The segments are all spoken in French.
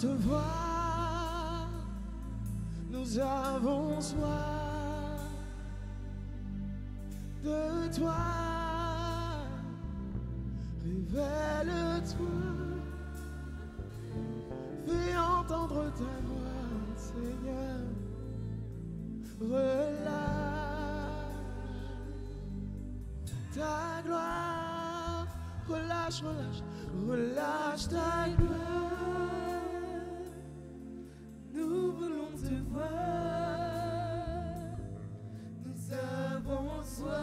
te voir, nous avons soif de toi. Révèle-toi, fais entendre ta voix, Seigneur. Relâche ta gloire, relâche, relâche, relâche ta gloire. Nous voulons te voir, nous avons soif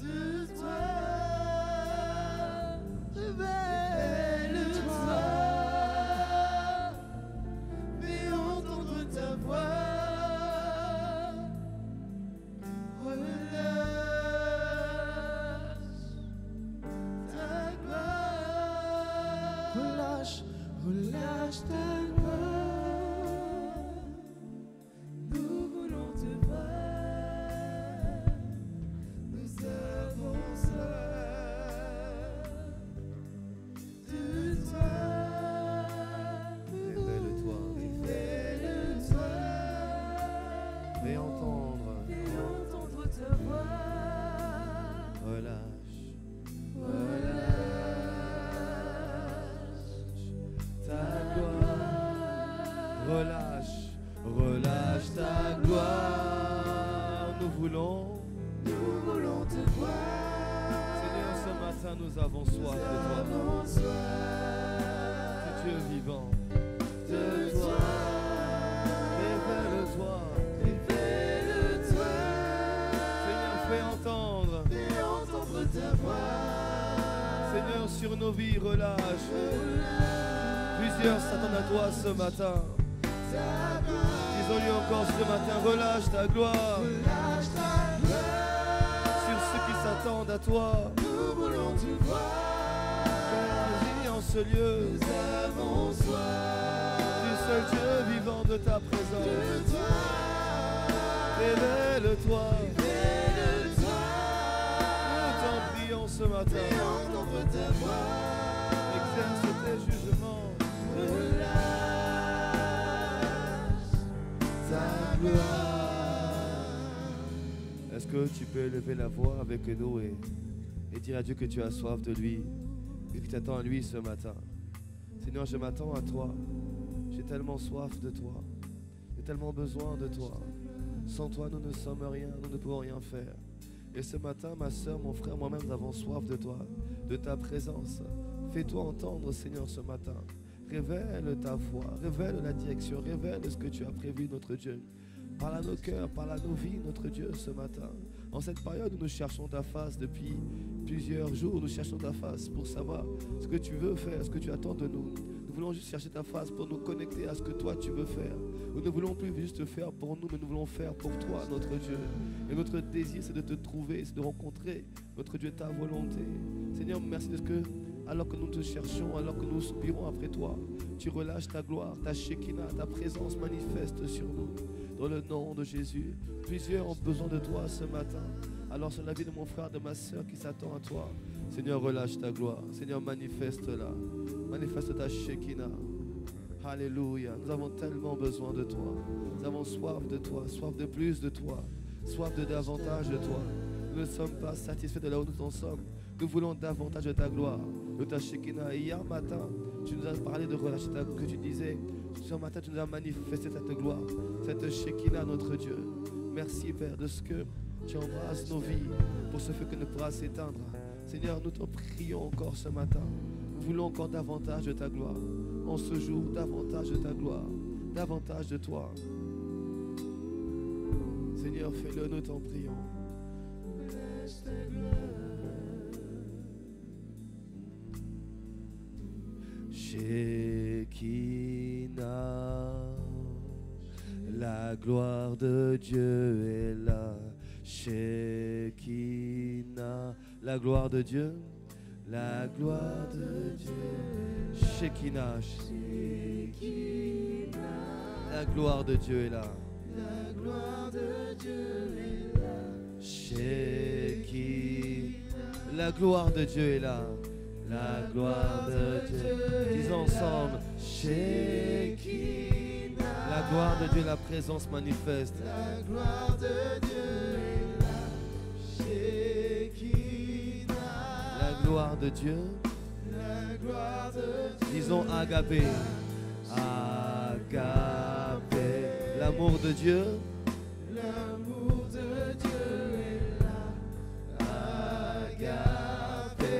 de toi. Révèle-toi, fais entendre ta voix. Relâche ta gloire, nous voulons te voir, nous avons soif de toi. Révèle-toi, révèle-toi, fais entendre ta voix. Relâche, ta gloire. relâche, relâche ta gloire. Nous voulons te voir. Seigneur, ce matin nous avons soif de toi. C'est Dieu vivant. De toi. Révèle-toi. Seigneur, fais entendre ta voix. Seigneur, sur nos vies, relâche. Plusieurs s'attendent à toi ce matin. Disons-lui encore ce matin, relâche ta gloire. Sur ceux qui s'attendent à toi. Nous voulons te voir. Agis en ce lieu. Nous avons soif Du seul Dieu vivant de ta présence. de toi. Révèle-toi. Révèle-toi. Nous t'en prions ce matin. Fais entendre ta voix. Exerce tes jugements. Relâche ta gloire. Est-ce que tu peux lever la voix avec nous et dire à Dieu que tu as soif de lui et que tu attends à lui ce matin? Seigneur, je m'attends à toi. J'ai tellement soif de toi. J'ai tellement besoin de toi. Sans toi, nous ne sommes rien, nous ne pouvons rien faire. Et ce matin, ma soeur, mon frère, moi-même, nous avons soif de toi, de ta présence. Fais-toi entendre, Seigneur, ce matin. Révèle ta foi, révèle la direction, révèle ce que tu as prévu, notre Dieu. Parle à nos cœurs, parle à nos vies, notre Dieu, ce matin. En cette période où nous cherchons ta face depuis plusieurs jours, nous cherchons ta face pour savoir ce que tu veux faire, ce que tu attends de nous. Nous voulons juste chercher ta face pour nous connecter à ce que toi tu veux faire. Nous ne voulons plus juste faire pour nous, mais nous voulons faire pour toi, notre Dieu. Et notre désir, c'est de te trouver, c'est de rencontrer, notre Dieu, ta volonté. Seigneur, merci de ce que, alors que nous te cherchons, alors que nous soupirons après toi, tu relâches ta gloire, ta Shekinah, ta présence manifeste sur nous. Dans le nom de Jésus, plusieurs ont besoin de toi ce matin. Alors sur la vie de mon frère, de ma soeur qui s'attend à toi, Seigneur, relâche ta gloire. Seigneur, manifeste-la. Manifeste ta Shekinah. Alléluia. Nous avons tellement besoin de toi. Nous avons soif de toi, soif de plus de toi, soif de davantage de toi. Nous ne sommes pas satisfaits de là où nous en sommes. Nous voulons davantage de ta gloire, de ta Shekinah. Et hier matin, tu nous as parlé de relâcher ta gloire, que tu disais, ce matin, tu nous as manifesté cette gloire, cette Shekinah, notre Dieu. Merci, Père, de ce que tu embrasses nos vies pour ce feu que ne pourra s'éteindre. Seigneur, nous t'en prions encore ce matin. Nous voulons encore davantage de ta gloire. En ce jour, davantage de ta gloire, davantage de toi. Seigneur, fais-le, nous t'en prions. Shekinah, la gloire de Dieu est là. Shekinah, la gloire de Dieu, la gloire de Dieu. Shekinah, la gloire de Dieu est là. La gloire de Dieu est là. Shekinah, la gloire de Dieu est là. la gloire de Dieu. Disons ensemble, Shekinah. la gloire de Dieu, la présence manifeste. La gloire de Dieu est là. Shekinah. La gloire de Dieu. La gloire de Dieu. Disons agapé. Agapé. L'amour de Dieu. L'amour de Dieu est là. Agapé.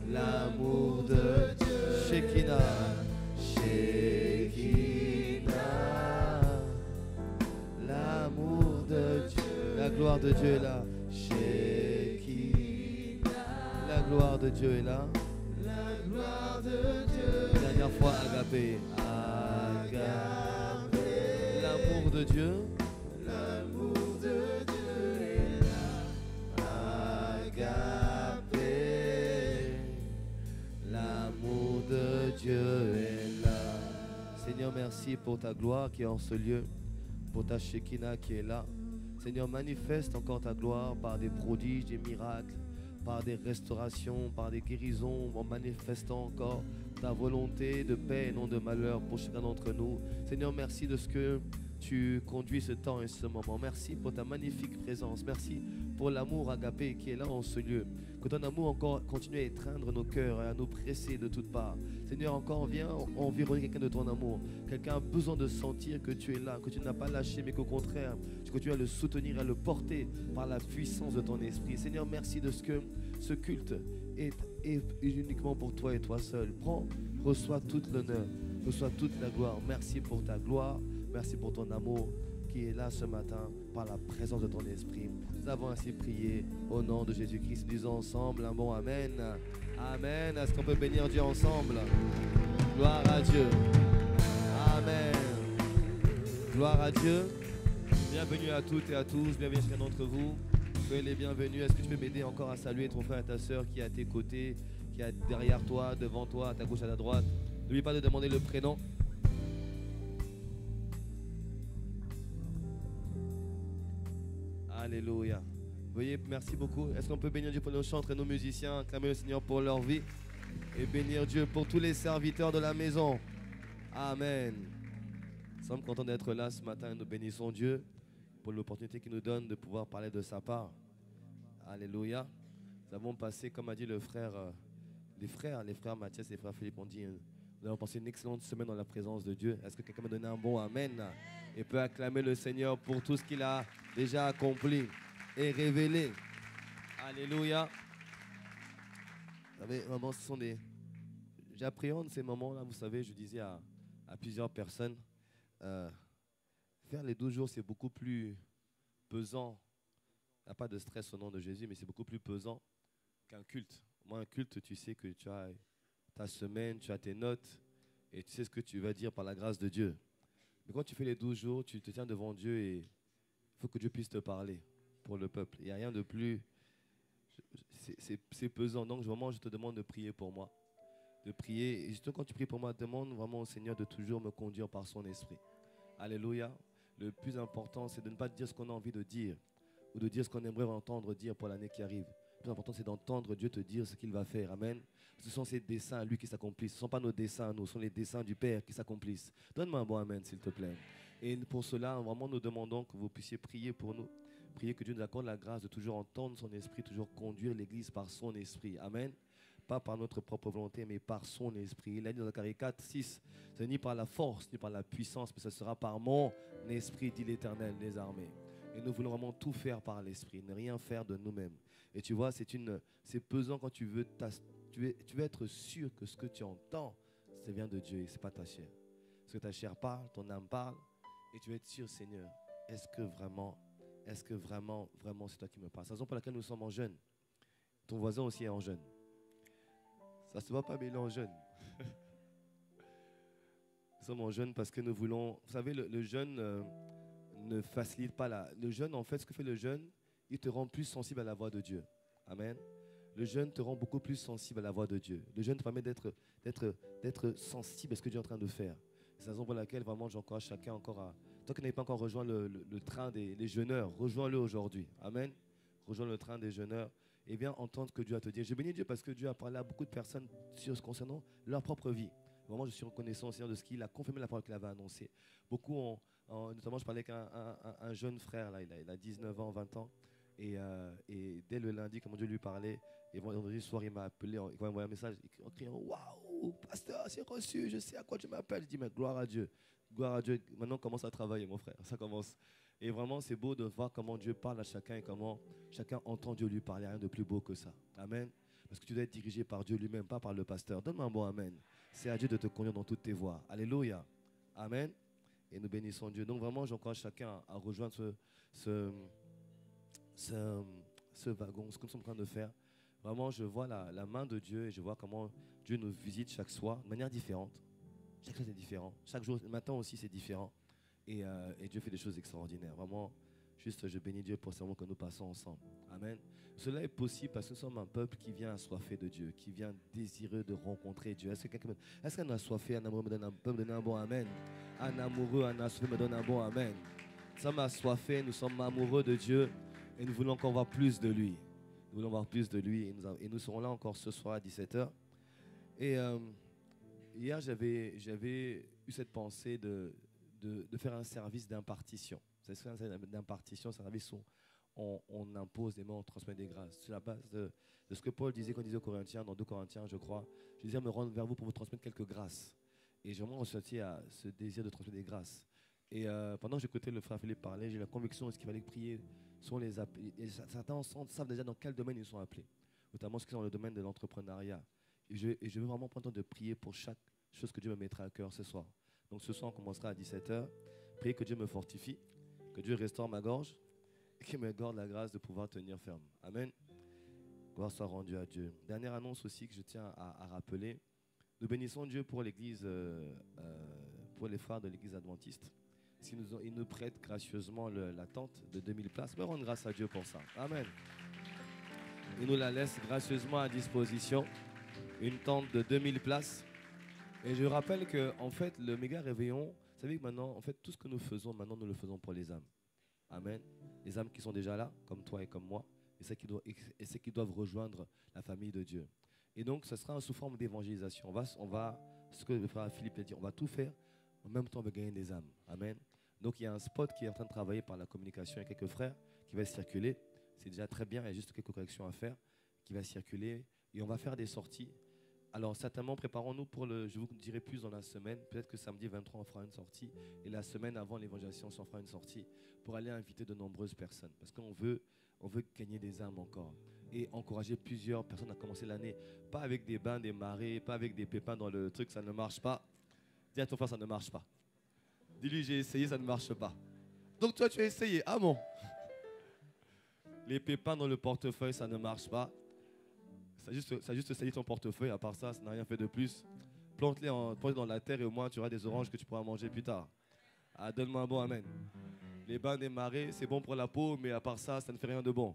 L'amour de Dieu. Shekinah. Shekinah. L'amour de Dieu. La gloire de Dieu est là. Shekinah. La gloire de Dieu est là. La gloire de Dieu. Dernière fois, agapé. Agapé. L'amour de Dieu. L'amour de Dieu est là. Agapé. L'amour de Dieu est là. Seigneur, merci pour ta gloire qui est en ce lieu, pour ta Shekinah qui est là. Seigneur, manifeste encore ta gloire par des prodiges, des miracles, par des restaurations, par des guérisons, en manifestant encore ta volonté de paix et non de malheur pour chacun d'entre nous. Seigneur, merci de ce que tu conduis ce temps et ce moment. Merci pour ta magnifique présence. Merci pour l'amour agapé qui est là en ce lieu. Que ton amour encore continue à étreindre nos cœurs et à nous presser de toutes parts. Seigneur, encore viens environner quelqu'un de ton amour. Quelqu'un a besoin de sentir que tu es là, que tu n'as pas lâché, mais qu'au contraire, tu continues à le soutenir, à le porter par la puissance de ton esprit. Seigneur, merci de ce que ce culte est uniquement pour toi et toi seul. Prends, reçois toute l'honneur, reçois toute la gloire. Merci pour ta gloire, merci pour ton amour qui est là ce matin par la présence de ton esprit. Nous avons ainsi prié au nom de Jésus-Christ. Disons ensemble un bon Amen. Amen. Est-ce qu'on peut bénir Dieu ensemble? Gloire à Dieu. Amen. Gloire à Dieu. Bienvenue à toutes et à tous. Bienvenue à chacun d'entre vous. Soyez les bienvenus. Est-ce que tu peux m'aider encore à saluer ton frère et ta soeur qui est à tes côtés, qui est derrière toi, devant toi, à ta gauche, à ta droite? N'oublie pas de demander le prénom. Alléluia. Voyez, merci beaucoup. Est-ce qu'on peut bénir Dieu pour nos chantres et nos musiciens, acclamer le Seigneur pour leur vie et bénir Dieu pour tous les serviteurs de la maison. Amen. Nous sommes contents d'être là ce matin et nous bénissons Dieu pour l'opportunité qu'il nous donne de pouvoir parler de sa part. Alléluia. Nous avons passé, comme a dit le frère, les frères Mathias et les frères Philippe ont dit, nous avons passé une excellente semaine dans la présence de Dieu. Est-ce que quelqu'un m'a donné un bon Amen et peut acclamer le Seigneur pour tout ce qu'il a déjà accompli et révélé? Alléluia. Vous savez, vraiment, ce sont des... J'appréhende ces moments-là, vous savez, je disais à plusieurs personnes, faire les 12 jours, c'est beaucoup plus pesant. Il n'y a pas de stress au nom de Jésus, mais c'est beaucoup plus pesant qu'un culte. Moi, un culte, tu sais que tu as ta semaine, tu as tes notes, et tu sais ce que tu vas dire par la grâce de Dieu. Mais quand tu fais les 12 jours, tu te tiens devant Dieu et il faut que Dieu puisse te parler pour le peuple. Il n'y a rien de plus... C'est pesant. Donc, vraiment, je te demande de prier pour moi. De prier. Et surtout, quand tu pries pour moi, demande vraiment au Seigneur de toujours me conduire par son esprit. Alléluia. Le plus important, c'est de ne pas dire ce qu'on a envie de dire ou de dire ce qu'on aimerait entendre dire pour l'année qui arrive. Le plus important, c'est d'entendre Dieu te dire ce qu'il va faire. Amen. Ce sont ses desseins à lui qui s'accomplissent. Ce ne sont pas nos desseins à nous, ce sont les desseins du Père qui s'accomplissent. Donne-moi un bon Amen, s'il te plaît. Et pour cela, vraiment, nous demandons que vous puissiez prier pour nous. Prier que Dieu nous accorde la grâce de toujours entendre son esprit, toujours conduire l'Église par son esprit. Amen. Pas par notre propre volonté, mais par son esprit. Il a dit dans Zacharie 4, 6, ce n'est ni par la force, ni par la puissance, mais ce sera par mon esprit, dit l'Éternel des armées. Et nous voulons vraiment tout faire par l'esprit, ne rien faire de nous-mêmes. Et tu vois, c'est pesant quand tu veux être sûr que ce que tu entends, ça vient de Dieu et ce n'est pas ta chair. Parce que ta chair parle, ton âme parle, et tu veux être sûr, Seigneur, est-ce que vraiment c'est toi qui me parles? C'est la raison pour laquelle nous sommes en jeûne. Ton voisin aussi est en jeûne. Ça ne se voit pas, mais il est en jeûne. Nous sommes en jeûne parce que nous voulons... Vous savez, le jeûne ne facilite pas la... Le jeûne, en fait, ce que fait le jeûne, il te rend plus sensible à la voix de Dieu. Amen. Le jeûne te rend beaucoup plus sensible à la voix de Dieu. Le jeûne te permet d'être sensible à ce que Dieu est en train de faire. C'est la raison pour laquelle, vraiment, j'encourage chacun encore à... Toi qui n'avez pas encore rejoint le train des jeûneurs, rejoins-le aujourd'hui. Amen. Rejoins le train des jeûneurs. et viens entendre ce que Dieu a à te dire. Je bénis Dieu parce que Dieu a parlé à beaucoup de personnes concernant leur propre vie. Vraiment, je suis reconnaissant au Seigneur de ce qu'il a confirmé la parole qu'il avait annoncée. Beaucoup notamment, je parlais avec un jeune frère, là, il a 19 ans, 20 ans. Et dès le lundi, comment Dieu lui parlait, et vendredi soir, il m'a appelé, il m'a envoyé un message en criant: waouh, pasteur, c'est reçu, je sais à quoi tu m'appelles. Je dis: mais gloire à Dieu, gloire à Dieu. Maintenant, commence à travailler, mon frère. Ça commence. Et vraiment, c'est beau de voir comment Dieu parle à chacun et comment chacun entend Dieu lui parler. Rien de plus beau que ça. Amen. Parce que tu dois être dirigé par Dieu lui-même, pas par le pasteur. Donne-moi un bon amen. C'est à Dieu de te conduire dans toutes tes voies. Alléluia. Amen. Et nous bénissons Dieu. Donc vraiment, j'encourage chacun à rejoindre ce wagon, ce que nous sommes en train de faire. Vraiment, je vois la main de Dieu et je vois comment Dieu nous visite chaque soir de manière différente. Chaque chose est différent. Chaque jour, le matin aussi, c'est différent. Et Dieu fait des choses extraordinaires. Vraiment, juste, je bénis Dieu pour ce moment que nous passons ensemble. Amen. Cela est possible parce que nous sommes un peuple qui vient assoiffé de Dieu, qui vient désireux de rencontrer Dieu. Est-ce qu'un assoiffé, un amoureux peut me donner un bon amen? Un amoureux, un assoiffé me donne un bon amen. Nous sommes assoiffés, nous sommes amoureux de Dieu et nous voulons encore voir plus de lui. Nous voulons voir plus de lui et nous serons là encore ce soir à 17h. Et hier, j'avais eu cette pensée de faire un service d'impartition. C'est un service d'impartition, c'est un service où on impose des mains, on transmet des grâces. C'est la base de ce que Paul disait quand il disait aux Corinthiens, dans 2 Corinthiens, je crois. Je disais me rendre vers vous pour vous transmettre quelques grâces. Et j'ai vraiment ressenti à ce désir de transmettre des grâces. Et pendant que j'écoutais le frère Philippe parler, j'ai la conviction de ce qu'il fallait prier sur les appelés. Et certains savent déjà dans quel domaine ils sont appelés, notamment ceux qui sont dans le domaine de l'entrepreneuriat. Et je veux vraiment prendre le temps de prier pour chaque chose que Dieu me mettra à cœur ce soir. Donc ce soir, on commencera à 17h. Priez que Dieu me fortifie, que Dieu restaure ma gorge et qu'il me garde la grâce de pouvoir tenir ferme. Amen. Gloire soit rendue à Dieu. Dernière annonce aussi que je tiens à rappeler. Nous bénissons Dieu pour l'église, pour les frères de l'église adventiste. Ils nous prêtent gracieusement la tente de 2000 places. Mais rendre grâce à Dieu pour ça. Amen. Il nous la laisse gracieusement à disposition. Une tente de 2000 places. Et je rappelle que, en fait, le méga réveillon, vous savez que maintenant, en fait, tout ce que nous faisons, maintenant, nous le faisons pour les âmes. Amen. Les âmes qui sont déjà là, comme toi et comme moi, et ceux qui doivent rejoindre la famille de Dieu. Et donc, ce sera sous forme d'évangélisation. Ce que le frère Philippe a dit, on va tout faire, en même temps, on veut gagner des âmes. Amen. Donc, il y a un spot qui est en train de travailler par la communication avec quelques frères, qui va circuler. C'est déjà très bien, il y a juste quelques corrections à faire, qui va circuler. Et on va faire des sorties. Alors, certainement, préparons-nous pour je vous dirai plus dans la semaine. Peut-être que samedi 23, on fera une sortie. Et la semaine avant l'évangélisation, on fera une sortie pour aller inviter de nombreuses personnes. Parce qu'on veut gagner des âmes encore. Et encourager plusieurs personnes à commencer l'année. Pas avec des bains, des marées, pas avec des pépins dans le truc, ça ne marche pas. Dis à ton frère, ça ne marche pas. Dis-lui, j'ai essayé, ça ne marche pas. Donc toi, tu as essayé. Ah bon? Les pépins dans le portefeuille, ça ne marche pas. Ça a juste sali ton portefeuille, à part ça, ça n'a rien fait de plus. Plante-les dans la terre et au moins tu auras des oranges que tu pourras manger plus tard. Ah, donne-moi un bon amen. Les bains des marées, c'est bon pour la peau, mais à part ça, ça ne fait rien de bon.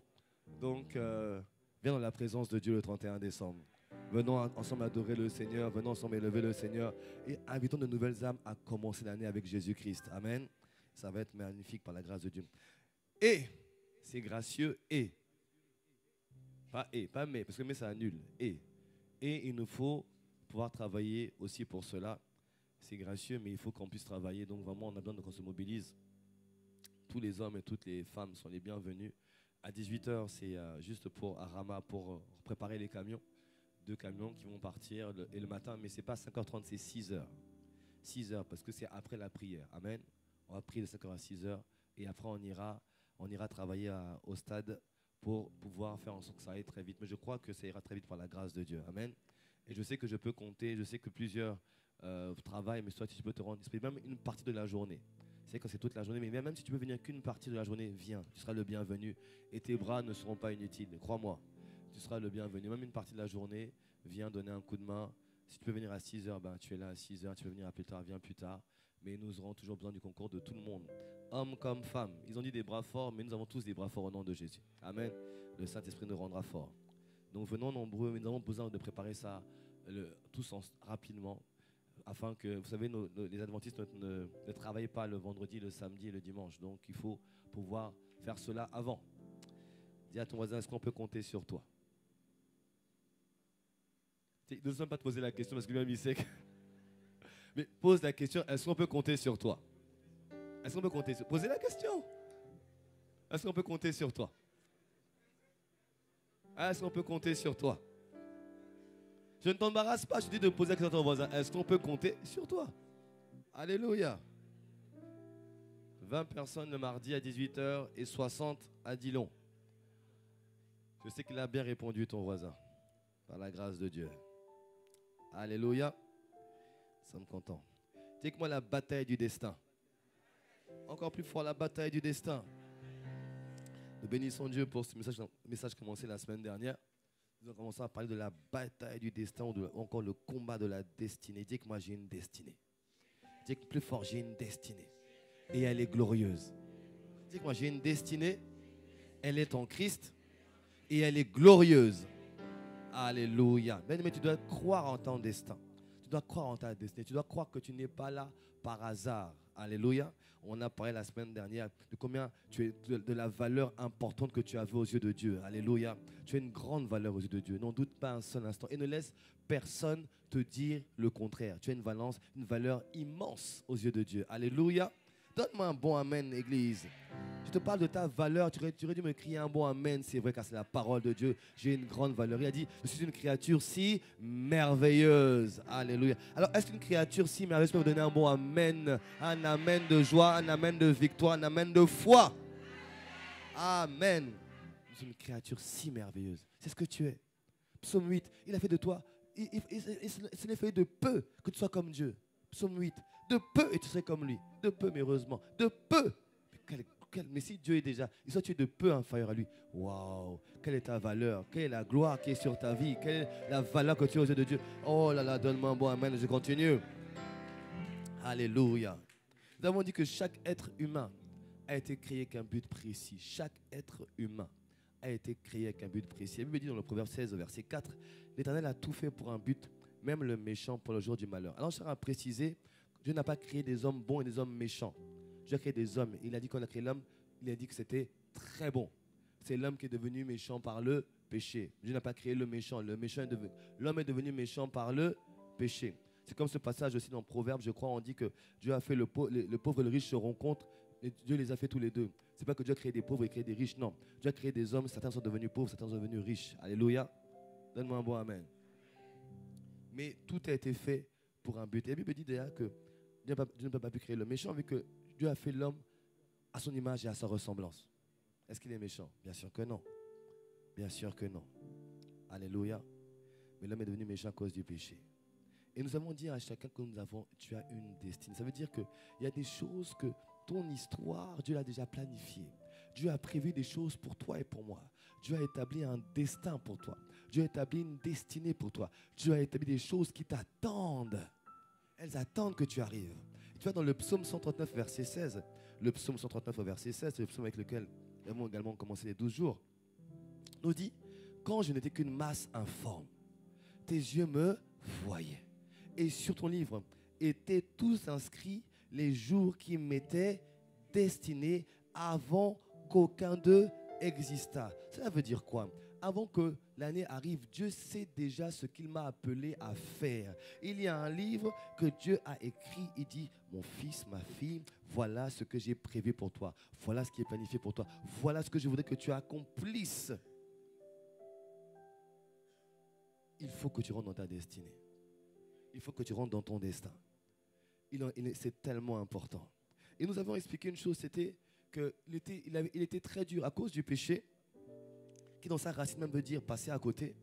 Donc, viens dans la présence de Dieu le 31 décembre. Venons ensemble adorer le Seigneur, venons ensemble élever le Seigneur et invitons de nouvelles âmes à commencer l'année avec Jésus-Christ. Amen. Ça va être magnifique par la grâce de Dieu. Et, c'est gracieux et. Pas mais, parce que mais ça annule. Et il nous faut pouvoir travailler aussi pour cela. C'est gracieux, mais il faut qu'on puisse travailler. Donc vraiment, on a besoin qu'on se mobilise. Tous les hommes et toutes les femmes sont les bienvenus. À 18h, c'est juste pour Arama, pour préparer les camions. 2 camions qui vont partir et le matin, mais ce n'est pas 5h30, c'est 6h. 6h, parce que c'est après la prière. Amen. On va prier de 5h à 6h et après on ira travailler au stade pour pouvoir faire en sorte que ça aille très vite. Mais je crois que ça ira très vite par la grâce de Dieu. Amen. Et je sais que je peux compter, je sais que plusieurs travaillent, mais soit tu peux te rendre disponible, même une partie de la journée. C'est que c'est toute la journée, mais même si tu peux venir qu'une partie de la journée, viens, tu seras le bienvenu. Et tes bras ne seront pas inutiles, crois-moi. Tu seras le bienvenu. Même une partie de la journée, viens donner un coup de main. Si tu peux venir à 6h, ben, tu es là à 6h. Tu peux venir à plus tard, viens plus tard. Mais nous aurons toujours besoin du concours de tout le monde. Hommes comme femmes. Ils ont dit des bras forts, mais nous avons tous des bras forts au nom de Jésus. Amen. Le Saint-Esprit nous rendra forts. Donc venons nombreux, mais nous avons besoin de préparer ça tous rapidement. Afin que, vous savez, les adventistes ne travaillent pas le vendredi, le samedi et le dimanche. Donc il faut pouvoir faire cela avant. Dis à ton voisin, est-ce qu'on peut compter sur toi? Ne sommes pas te poser la question parce que lui-même il sait que... Mais pose la question, est-ce qu'on peut compter sur toi? Est-ce qu'on peut compter sur... Posez la question. Est-ce qu'on peut compter sur toi? Est-ce qu'on peut compter sur toi? Je ne t'embarrasse pas, je te dis de poser la question à ton voisin. Est-ce qu'on peut compter sur toi? Alléluia. 20 personnes le mardi à 18h et 60 à Dillon. Je sais qu'il a bien répondu, ton voisin, par la grâce de Dieu. Alléluia. Nous sommes contents. Dis-moi la bataille du destin. Encore plus fort, la bataille du destin. Nous bénissons Dieu pour ce message commencé la semaine dernière. Nous avons commencé à parler de la bataille du destin ou encore le combat de la destinée. Dis que moi j'ai une destinée. Dis que plus fort, j'ai une destinée. Et elle est glorieuse. Dis que moi j'ai une destinée. Elle est en Christ. Et elle est glorieuse. Alléluia. Mais tu dois croire en ton destin. Tu dois croire en ta destinée. Tu dois croire que tu n'es pas là par hasard. Alléluia. On a parlé la semaine dernière de combien tu es de la valeur importante que tu avais aux yeux de Dieu. Alléluia. Tu as une grande valeur aux yeux de Dieu. N'en doute pas un seul instant. Et ne laisse personne te dire le contraire. Tu as une valeur immense aux yeux de Dieu. Alléluia. Donne-moi un bon amen, Église. Je te parle de ta valeur. Tu aurais dû me crier un bon amen. C'est vrai, car c'est la parole de Dieu. J'ai une grande valeur. Il a dit, je suis une créature si merveilleuse. Alléluia. Alors, est-ce qu'une créature si merveilleuse peut me donner un bon amen? Un amen de joie, un amen de victoire, un amen de foi. Amen. Je suis une créature si merveilleuse. C'est ce que tu es. Psaume 8, il a fait de toi, ce n'est fait de peu que tu sois comme Dieu. Psaume 8, de peu et tu serais comme lui. De peu, mais heureusement. De peu. Mais si Dieu est déjà, il soit tu es de peu inférieur à lui. Waouh, quelle est ta valeur? Quelle est la gloire qui est sur ta vie? Quelle est la valeur que tu as aux yeux de Dieu? Oh là là, donne-moi un bon amen, je continue. Alléluia. Nous avons dit que chaque être humain a été créé avec un but précis. Chaque être humain a été créé avec un but précis. La Bible dit dans le Proverbe 16, verset 4, l'Éternel a tout fait pour un but, même le méchant pour le jour du malheur. Alors, je tiens à préciser, Dieu n'a pas créé des hommes bons et des hommes méchants. Dieu a créé des hommes. Il a dit qu'on a créé l'homme, il a dit que c'était très bon. C'est l'homme qui est devenu méchant par le péché. Dieu n'a pas créé le méchant. L'homme est devenu méchant par le péché. C'est comme ce passage aussi dans Proverbe, je crois, on dit que Dieu a fait le pauvre et le riche se rencontrent. Et Dieu les a fait tous les deux. Ce n'est pas que Dieu a créé des pauvres et créé des riches, non. Dieu a créé des hommes, certains sont devenus pauvres, certains sont devenus riches. Alléluia. Donne-moi un bon amen. Mais tout a été fait pour un but. Et la Bible dit d'ailleurs que Dieu ne peut pas plus créer le méchant vu que Dieu a fait l'homme à son image et à sa ressemblance. Est-ce qu'il est méchant? Bien sûr que non. Bien sûr que non. Alléluia. Mais l'homme est devenu méchant à cause du péché. Et nous avons dit à chacun que tu as une destinée. Ça veut dire qu'il y a des choses que ton histoire, Dieu l'a déjà planifiée. Dieu a prévu des choses pour toi et pour moi. Dieu a établi un destin pour toi. Dieu a établi une destinée pour toi. Dieu a établi des choses qui t'attendent. Elles attendent que tu arrives. Tu vois, dans le psaume 139, verset 16, le psaume 139, verset 16, c'est le psaume avec lequel nous avons également commencé les 12 jours, nous dit, quand je n'étais qu'une masse informe, tes yeux me voyaient. Et sur ton livre étaient tous inscrits les jours qui m'étaient destinés avant qu'aucun d'eux existât. Cela veut dire quoi? Avant que l'année arrive, Dieu sait déjà ce qu'il m'a appelé à faire. Il y a un livre que Dieu a écrit. Il dit, mon fils, ma fille, voilà ce que j'ai prévu pour toi. Voilà ce qui est planifié pour toi. Voilà ce que je voudrais que tu accomplisses. Il faut que tu rentres dans ta destinée. Il faut que tu rentres dans ton destin. C'est tellement important. Et nous avons expliqué une chose, c'était qu'il était très dur à cause du péché, qui dans sa racine même veut dire passer à côté.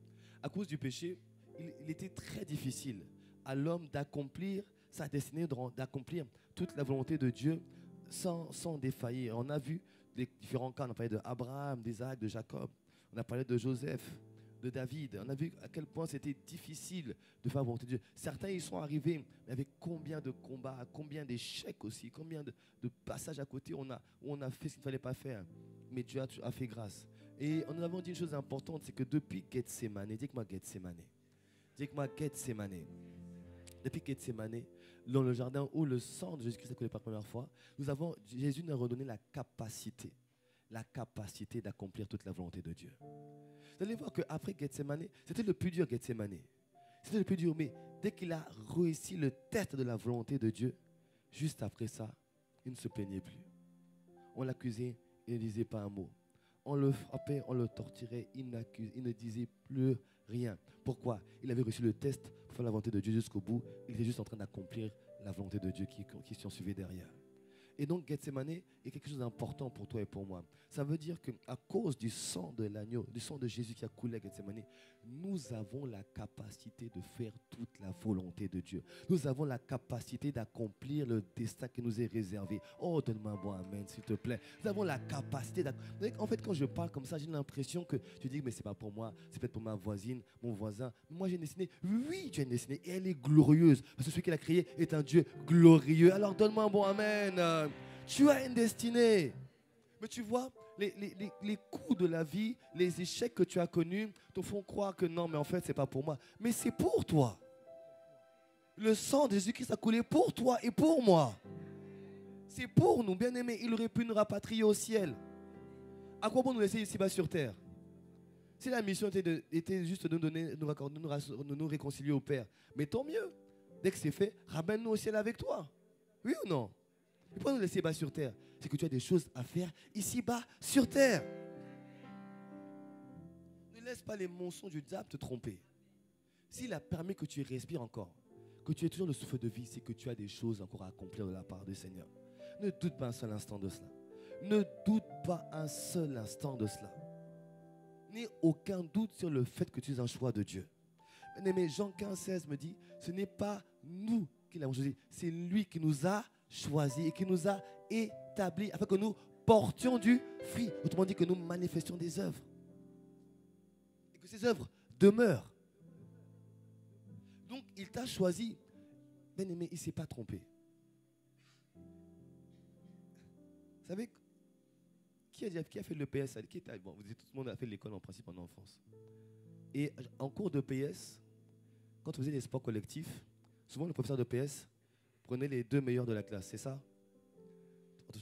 À cause du péché, il était très difficile à l'homme d'accomplir sa destinée, d'accomplir toute la volonté de Dieu sans défaillir. On a vu les différents cas, on a parlé d'Abraham, d'Isaac, de Jacob, on a parlé de Joseph, de David. On a vu à quel point c'était difficile de faire la volonté de Dieu. Certains y sont arrivés, mais avec combien de combats, combien d'échecs aussi, combien de passages à côté où on a fait ce qu'il ne fallait pas faire. Mais Dieu a fait grâce. Et nous avons dit une chose importante, c'est que depuis Gethsémane, dites-moi Gethsémane, dites-moi Gethsémane, depuis Gethsémane, dans le jardin où le sang de Jésus-Christ a coulé pour la première fois, Jésus nous a redonné la capacité d'accomplir toute la volonté de Dieu. Vous allez voir qu'après Gethsémane, c'était le plus dur Gethsémane. C'était le plus dur. Mais dès qu'il a réussi le test de la volonté de Dieu, juste après ça, il ne se plaignait plus. On l'accusait, il ne disait pas un mot. On le frappait, on le torturait, il ne disait plus rien. Pourquoi? Il avait reçu le test pour faire la volonté de Dieu jusqu'au bout. Il était juste en train d'accomplir la volonté de Dieu qui s'en suivait derrière. Et donc, Gethsemane est quelque chose d'important pour toi et pour moi. Ça veut dire qu'à cause du sang de l'agneau, du sang de Jésus qui a coulé à Gethsemane, nous avons la capacité de faire toute la volonté de Dieu. Nous avons la capacité d'accomplir le destin qui nous est réservé. Oh, donne-moi un bon amen, s'il te plaît. Nous avons la capacité d'accomplir. En fait, quand je parle comme ça, j'ai l'impression que tu dis, mais c'est pas pour moi, c'est peut-être pour ma voisine, mon voisin. Moi, j'ai une destinée. Oui, tu as une destinée et elle est glorieuse. Parce que celui qui l'a créé est un Dieu glorieux. Alors, donne-moi un bon amen. Tu as une destinée. Mais tu vois, les coups de la vie, les échecs que tu as connus te font croire que non, mais en fait, ce n'est pas pour moi. Mais c'est pour toi. Le sang de Jésus-Christ a coulé pour toi et pour moi. C'est pour nous, bien aimés. Il aurait pu nous rapatrier au ciel. À quoi bon nous laisser ici-bas sur terre? Si la mission était juste de nous réconcilier au Père, mais tant mieux. Dès que c'est fait, ramène-nous au ciel avec toi. Oui ou non? Pourquoi nous laisser bas sur terre? C'est que tu as des choses à faire ici-bas sur terre. Ne laisse pas les mensonges du diable te tromper. S'il a permis que tu respires encore, que tu aies toujours le souffle de vie, c'est que tu as des choses encore à accomplir de la part du Seigneur. Ne doute pas un seul instant de cela. Ne doute pas un seul instant de cela. N'aie aucun doute sur le fait que tu es un choix de Dieu. Mais Jean 15,16 me dit, ce n'est pas nous qui l'avons choisi, c'est lui qui nous a choisi et qui nous a établis afin que nous portions du fruit. Autrement dit, que nous manifestions des œuvres. Et que ces œuvres demeurent. Donc, il t'a choisi. Bien-aimé, il ne s'est pas trompé. Vous savez, qui a fait le PS? Bon, vous dites, tout le monde a fait l'école en principe en enfance. Et en cours de PS, quand on faisait des sports collectifs, souvent le professeur de PS prenez les 2 meilleurs de la classe, c'est ça?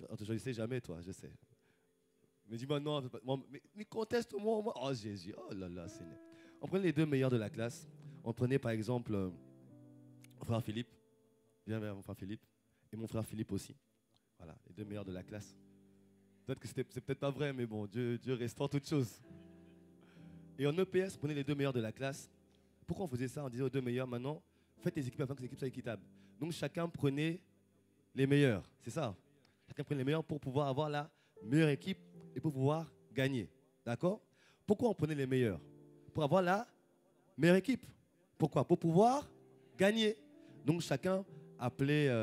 On ne te choisissait jamais, toi, je sais. Mais dis-moi, non, mais conteste-moi. Oh Jésus, oh là là, Seigneur. On prenait les 2 meilleurs de la classe. On prenait par exemple mon frère Philippe, viens vers mon frère Philippe, et mon frère Philippe aussi. Voilà, les 2 meilleurs de la classe. Peut-être que c'est peut-être pas vrai, mais bon, Dieu restaure toutes choses. Et en EPS, on prenait les 2 meilleurs de la classe. Pourquoi on faisait ça? On disait aux 2 meilleurs, maintenant, faites les équipes afin que les équipes soient équitables. Donc chacun prenait les meilleurs, c'est ça. Chacun prenait les meilleurs pour pouvoir avoir la meilleure équipe et pour pouvoir gagner. D'accord? Pourquoi on prenait les meilleurs? Pour avoir la meilleure équipe. Pourquoi? Pour pouvoir gagner. Donc chacun appelait, on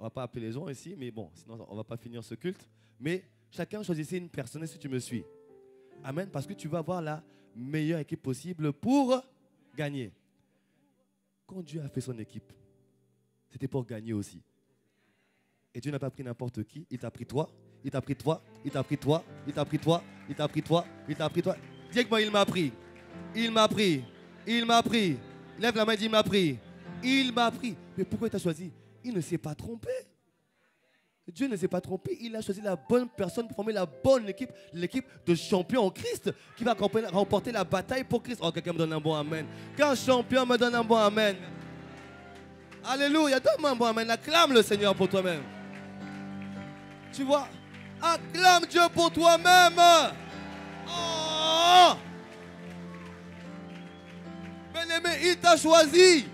ne va pas appeler les gens ici, mais bon, sinon on ne va pas finir ce culte. Mais chacun choisissait une personne, si tu me suis. Amen, parce que tu vas avoir la meilleure équipe possible pour gagner. Quand Dieu a fait son équipe, c'était pour gagner aussi. Et Dieu n'a pas pris n'importe qui. Il t'a pris toi, il t'a pris toi, il t'a pris toi, il t'a pris toi, il t'a pris toi, il t'a pris toi. Dis que moi, il m'a pris. Il m'a pris. Il m'a pris. Lève la main et dis, il m'a pris. Il m'a pris. Mais pourquoi il t'a choisi? Il ne s'est pas trompé. Dieu ne s'est pas trompé. Il a choisi la bonne personne pour former la bonne équipe, l'équipe de champions en Christ, qui va remporter la bataille pour Christ. Oh, quelqu'un me donne un bon amen. Qu'un champion me donne un bon amen. Alléluia, donne-moi un bon amen. Acclame le Seigneur pour toi-même. Tu vois, acclame Dieu pour toi-même. Oh! Bien-aimé, il t'a choisi.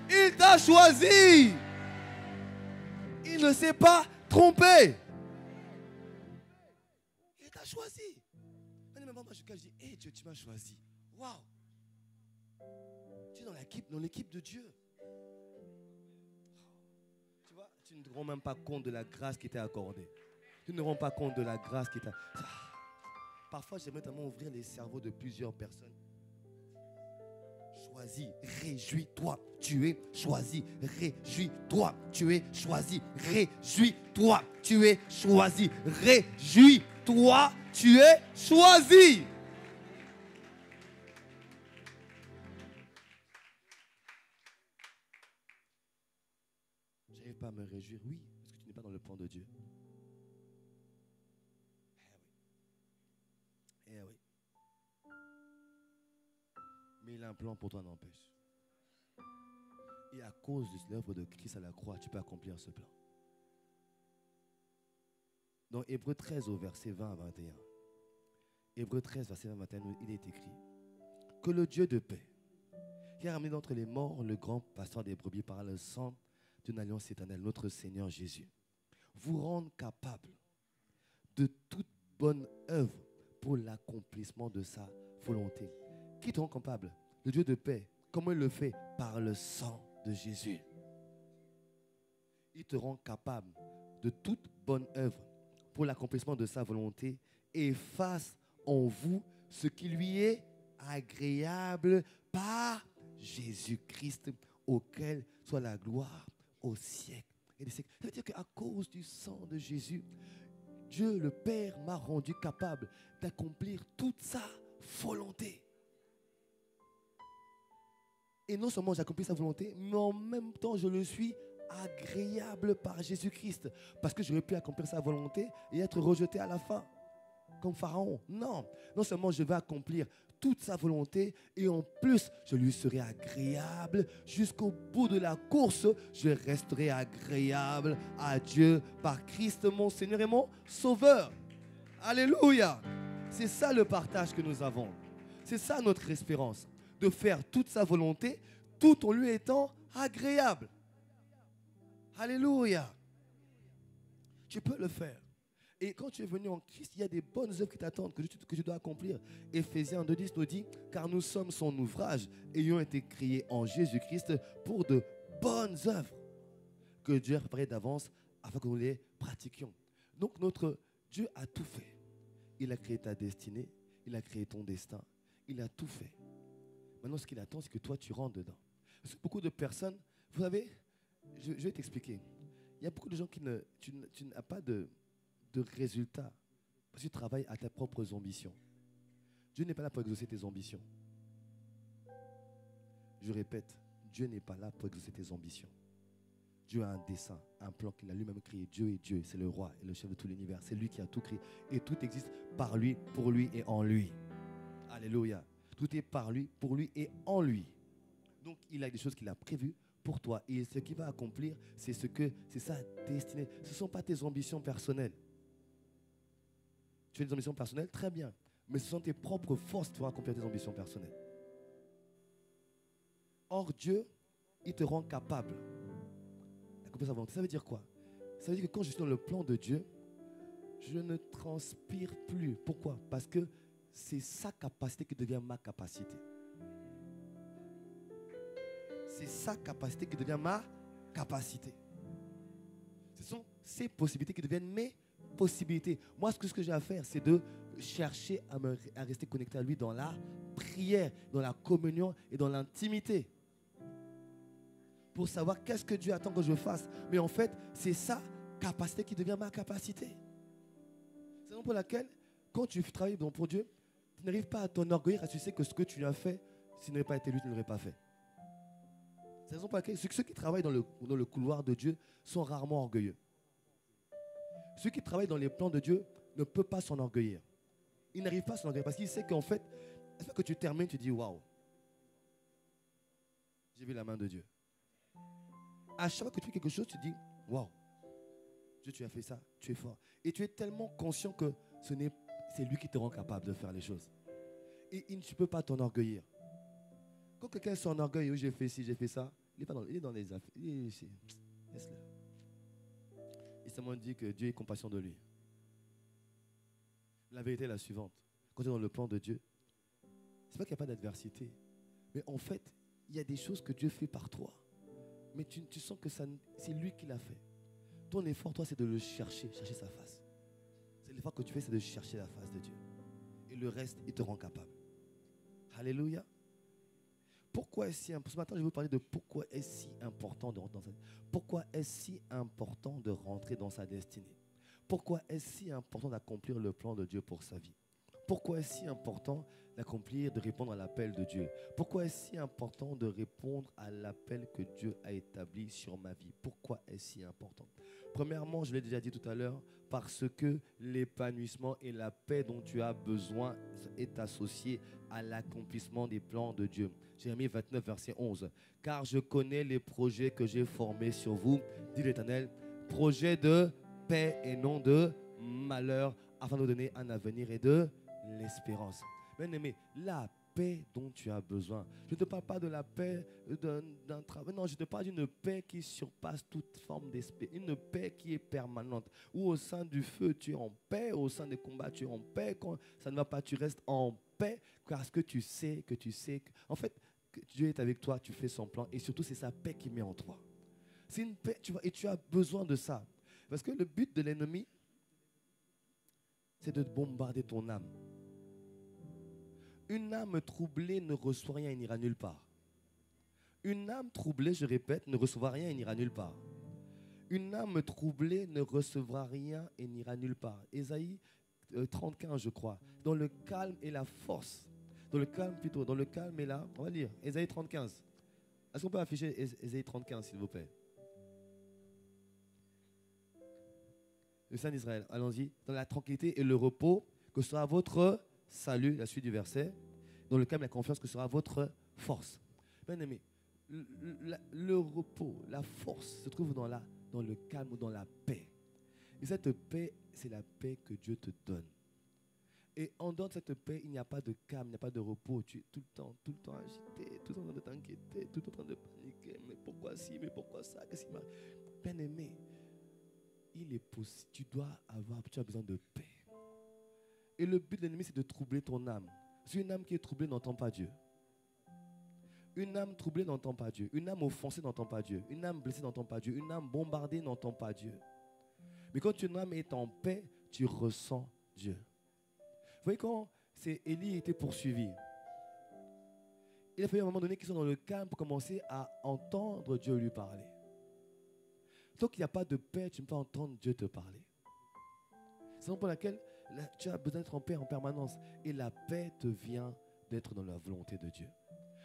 Il t'a choisi. Il ne s'est pas trompé. Il t'a choisi. Bien-aimé, moi, je dis, hé Dieu, tu m'as choisi. Waouh! Tu es dans l'équipe de Dieu. Tu ne te rends même pas compte de la grâce qui t'est accordée. Tu ne te rends pas compte de la grâce qui t'a... Parfois, j'aimerais tellement ouvrir les cerveaux de plusieurs personnes. Choisis, réjouis-toi, tu es choisi. Réjouis-toi, tu es choisi. Réjouis-toi, tu es choisi. Réjouis-toi, tu es choisi. Pas à me réjouir, oui, parce que tu n'es pas dans le plan de Dieu. Eh oui. Mais il a un plan pour toi n'empêche. Et à cause de l'œuvre de Christ à la croix, tu peux accomplir ce plan. Dans Hébreux 13 au verset 20 à 21. Hébreux 13, verset 20 à 21, il est écrit que le Dieu de paix, qui a ramené d'entre les morts le grand pasteur des brebis par le sang d'une alliance éternelle, notre Seigneur Jésus, vous rende capable de toute bonne œuvre pour l'accomplissement de sa volonté. Qui te rend capable? Le Dieu de paix. Comment il le fait? Par le sang de Jésus. Il te rend capable de toute bonne œuvre pour l'accomplissement de sa volonté et fasse en vous ce qui lui est agréable par Jésus-Christ, auquel soit la gloire au siècle et des siècles. Ça veut dire qu'à cause du sang de Jésus, Dieu le Père m'a rendu capable d'accomplir toute sa volonté. Et non seulement j'accomplis sa volonté, mais en même temps je le suis agréable par Jésus-Christ. Parce que j'aurais pu accomplir sa volonté et être rejeté à la fin, comme Pharaon. Non, non seulement je vais accomplir toute sa volonté et en plus je lui serai agréable jusqu'au bout de la course. Je resterai agréable à Dieu par Christ mon Seigneur et mon Sauveur. Alléluia. C'est ça le partage que nous avons. C'est ça notre espérance, de faire toute sa volonté tout en lui étant agréable. Alléluia. Tu peux le faire. Et quand tu es venu en Christ, il y a des bonnes œuvres qui t'attendent, que tu dois accomplir. Éphésiens 2:10 nous dit, car nous sommes son ouvrage, ayant été créés en Jésus-Christ pour de bonnes œuvres que Dieu a préparées d'avance afin que nous les pratiquions. Donc notre Dieu a tout fait. Il a créé ta destinée, il a créé ton destin, il a tout fait. Maintenant, ce qu'il attend, c'est que toi, tu rentres dedans. Parce que beaucoup de personnes, vous savez, je vais t'expliquer. Il y a beaucoup de gens qui tu n'as pas de résultats parce que tu travailles à tes propres ambitions. Dieu n'est pas là pour exaucer tes ambitions. Je répète, Dieu n'est pas là pour exaucer tes ambitions. Dieu a un dessein, un plan qu'il a lui-même créé. Dieu est Dieu, c'est le roi et le chef de tout l'univers. C'est lui qui a tout créé. Et tout existe par lui, pour lui et en lui. Alléluia. Tout est par lui, pour lui et en lui. Donc, il a des choses qu'il a prévues pour toi. Et ce qu'il va accomplir, c'est sa destinée. Ce ne sont pas tes ambitions personnelles. Tu as des ambitions personnelles, très bien. Mais ce sont tes propres forces qui vont accomplir tes ambitions personnelles. Or, Dieu, il te rend capable d'accomplir sa volonté. Ça veut dire quoi? Ça veut dire que quand je suis dans le plan de Dieu, je ne transpire plus. Pourquoi? Parce que c'est sa capacité qui devient ma capacité. C'est sa capacité qui devient ma capacité. Ce sont ses possibilités qui deviennent mes possibilités. Moi, ce que j'ai à faire, c'est de chercher à rester connecté à lui dans la prière, dans la communion et dans l'intimité. Pour savoir qu'est-ce que Dieu attend que je fasse. Mais en fait, c'est sa capacité qui devient ma capacité. C'est la raison pour laquelle, quand tu travailles pour Dieu, tu n'arrives pas à t'enorgueillir parce que tu sais que ce que tu as fait, s'il n'avait pas été lui, tu ne l'aurais pas fait. C'est la raison pour laquelle ceux qui travaillent dans le couloir de Dieu sont rarement orgueilleux. Ceux qui travaillent dans les plans de Dieu ne peuvent pas s'enorgueillir. Ils n'arrivent pas à s'enorgueillir parce qu'ils savent qu'en fait, c'est pas que tu termines, tu dis waouh, j'ai vu la main de Dieu. À chaque fois que tu fais quelque chose, tu dis waouh, Dieu, tu as fait ça, tu es fort. Et tu es tellement conscient que c'est lui qui te rend capable de faire les choses. Et tu ne peux pas t'enorgueillir. Quand quelqu'un s'enorgueille, j'ai fait ci, j'ai fait ça, il est dans les affaires. Laisse-le. Il seulement dit que Dieu est compassion de lui. La vérité est la suivante. Quand tu es dans le plan de Dieu, c'est pas qu'il n'y a pas d'adversité. Mais en fait, il y a des choses que Dieu fait par toi. Mais tu sens que c'est lui qui l'a fait. Ton effort, toi, c'est de le chercher sa face. C'est l'effort que tu fais, c'est de chercher la face de Dieu. Et le reste, il te rend capable. Alléluia. Pourquoi est-ce si important? Ce matin, je vais vous parler de pourquoi est-ce si important de rentrer dans pourquoi est-ce si important de rentrer dans sa destinée? Pourquoi est-ce si important d'accomplir le plan de Dieu pour sa vie? Pourquoi est-ce si important d'accomplir, de répondre à l'appel de Dieu? Pourquoi est-ce si important de répondre à l'appel que Dieu a établi sur ma vie? Pourquoi est-ce si important? Premièrement, je l'ai déjà dit tout à l'heure, parce que l'épanouissement et la paix dont tu as besoin est associé à l'accomplissement des plans de Dieu. Jérémie 29, verset 11. Car je connais les projets que j'ai formés sur vous, dit l'Éternel, projets de paix et non de malheur, afin de vous donner un avenir et de l'espérance. Bien-aimé, la paix dont tu as besoin. Je ne te parle pas de la paix d'un travail. Non, je te parle d'une paix qui surpasse toute forme d'esprit. Une paix qui est permanente. Où au sein du feu, tu es en paix. Au sein des combats, tu es en paix. Quand ça ne va pas, tu restes en paix. Parce que tu sais que... En fait, que Dieu est avec toi, tu fais son plan. Et surtout, c'est sa paix qui met en toi. C'est une paix, tu vois, et tu as besoin de ça. Parce que le but de l'ennemi, c'est de bombarder ton âme. Une âme troublée ne reçoit rien et n'ira nulle part. Une âme troublée, je répète, ne recevra rien et n'ira nulle part. Une âme troublée ne recevra rien et n'ira nulle part. Ésaïe 35, je crois. Dans le calme et la force. Dans le calme plutôt. Dans le calme et la... On va lire. Ésaïe 35. Est-ce qu'on peut afficher Ésaïe 35, s'il vous plaît? Le Saint d'Israël. Allons-y. Dans la tranquillité et le repos, que sera votre salut, la suite du verset, dans le calme et la confiance, que sera votre force. Bien aimé, le repos, la force se trouve dans le calme ou dans la paix. Et cette paix, c'est la paix que Dieu te donne. Et en dehors de cette paix, il n'y a pas de calme, il n'y a pas de repos. Tu es tout le temps agité, tout le temps en train de t'inquiéter, tout le temps en train de paniquer. Mais pourquoi ci, mais pourquoi ça, qu'est-ce qui m'arrive? Bien aimé, il est possible, tu as besoin de paix. Et le but de l'ennemi, c'est de troubler ton âme. Parce qu'une âme qui est troublée n'entend pas Dieu. Une âme troublée n'entend pas Dieu. Une âme offensée n'entend pas Dieu. Une âme blessée n'entend pas Dieu. Une âme bombardée n'entend pas Dieu. Mais quand une âme est en paix, tu ressens Dieu. Vous voyez, quand Élie était poursuivi, il a fallu à un moment donné qu'ils soient dans le calme pour commencer à entendre Dieu lui parler. Tant qu'il n'y a pas de paix, tu ne peux pas entendre Dieu te parler. C'est la raison pour laquelle tu as besoin d'être en paix en permanence. Et la paix te vient d'être dans la volonté de Dieu.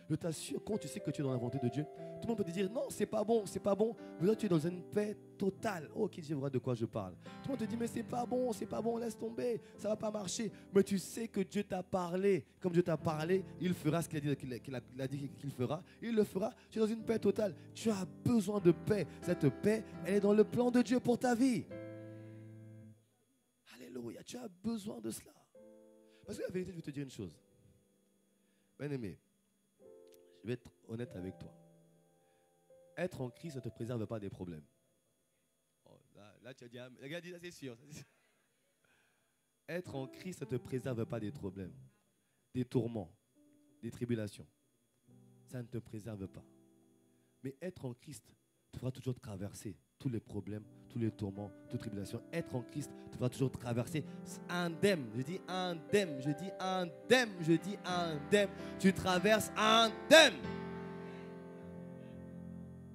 Je t'assure, quand tu sais que tu es dans la volonté de Dieu, tout le monde peut te dire non, c'est pas bon, c'est pas bon. Mais là, tu es dans une paix totale. Oh, qui je vois de quoi je parle. Tout le monde te dit mais c'est pas bon, laisse tomber, ça va pas marcher. Mais tu sais que Dieu t'a parlé. Comme Dieu t'a parlé, il fera ce qu'il a dit qu'il fera. Il le fera. Tu es dans une paix totale. Tu as besoin de paix. Cette paix, elle est dans le plan de Dieu pour ta vie. Alléluia, tu as besoin de cela. Parce que la vérité, je vais te dire une chose. Bien-aimé, je vais être honnête avec toi. Être en Christ ne te préserve pas des problèmes. Oh, là, tu as dit, le gars dit, ça c'est sûr. Être en Christ ne te préserve pas des problèmes, des tourments, des tribulations. Ça ne te préserve pas. Mais être en Christ te fera toujours traverser tous les problèmes, tous les tourments, toutes les tribulations. Être en Christ te fera toujours traverser indemne. Je dis indemne, je dis indemne, je dis indemne. Tu traverses indemne.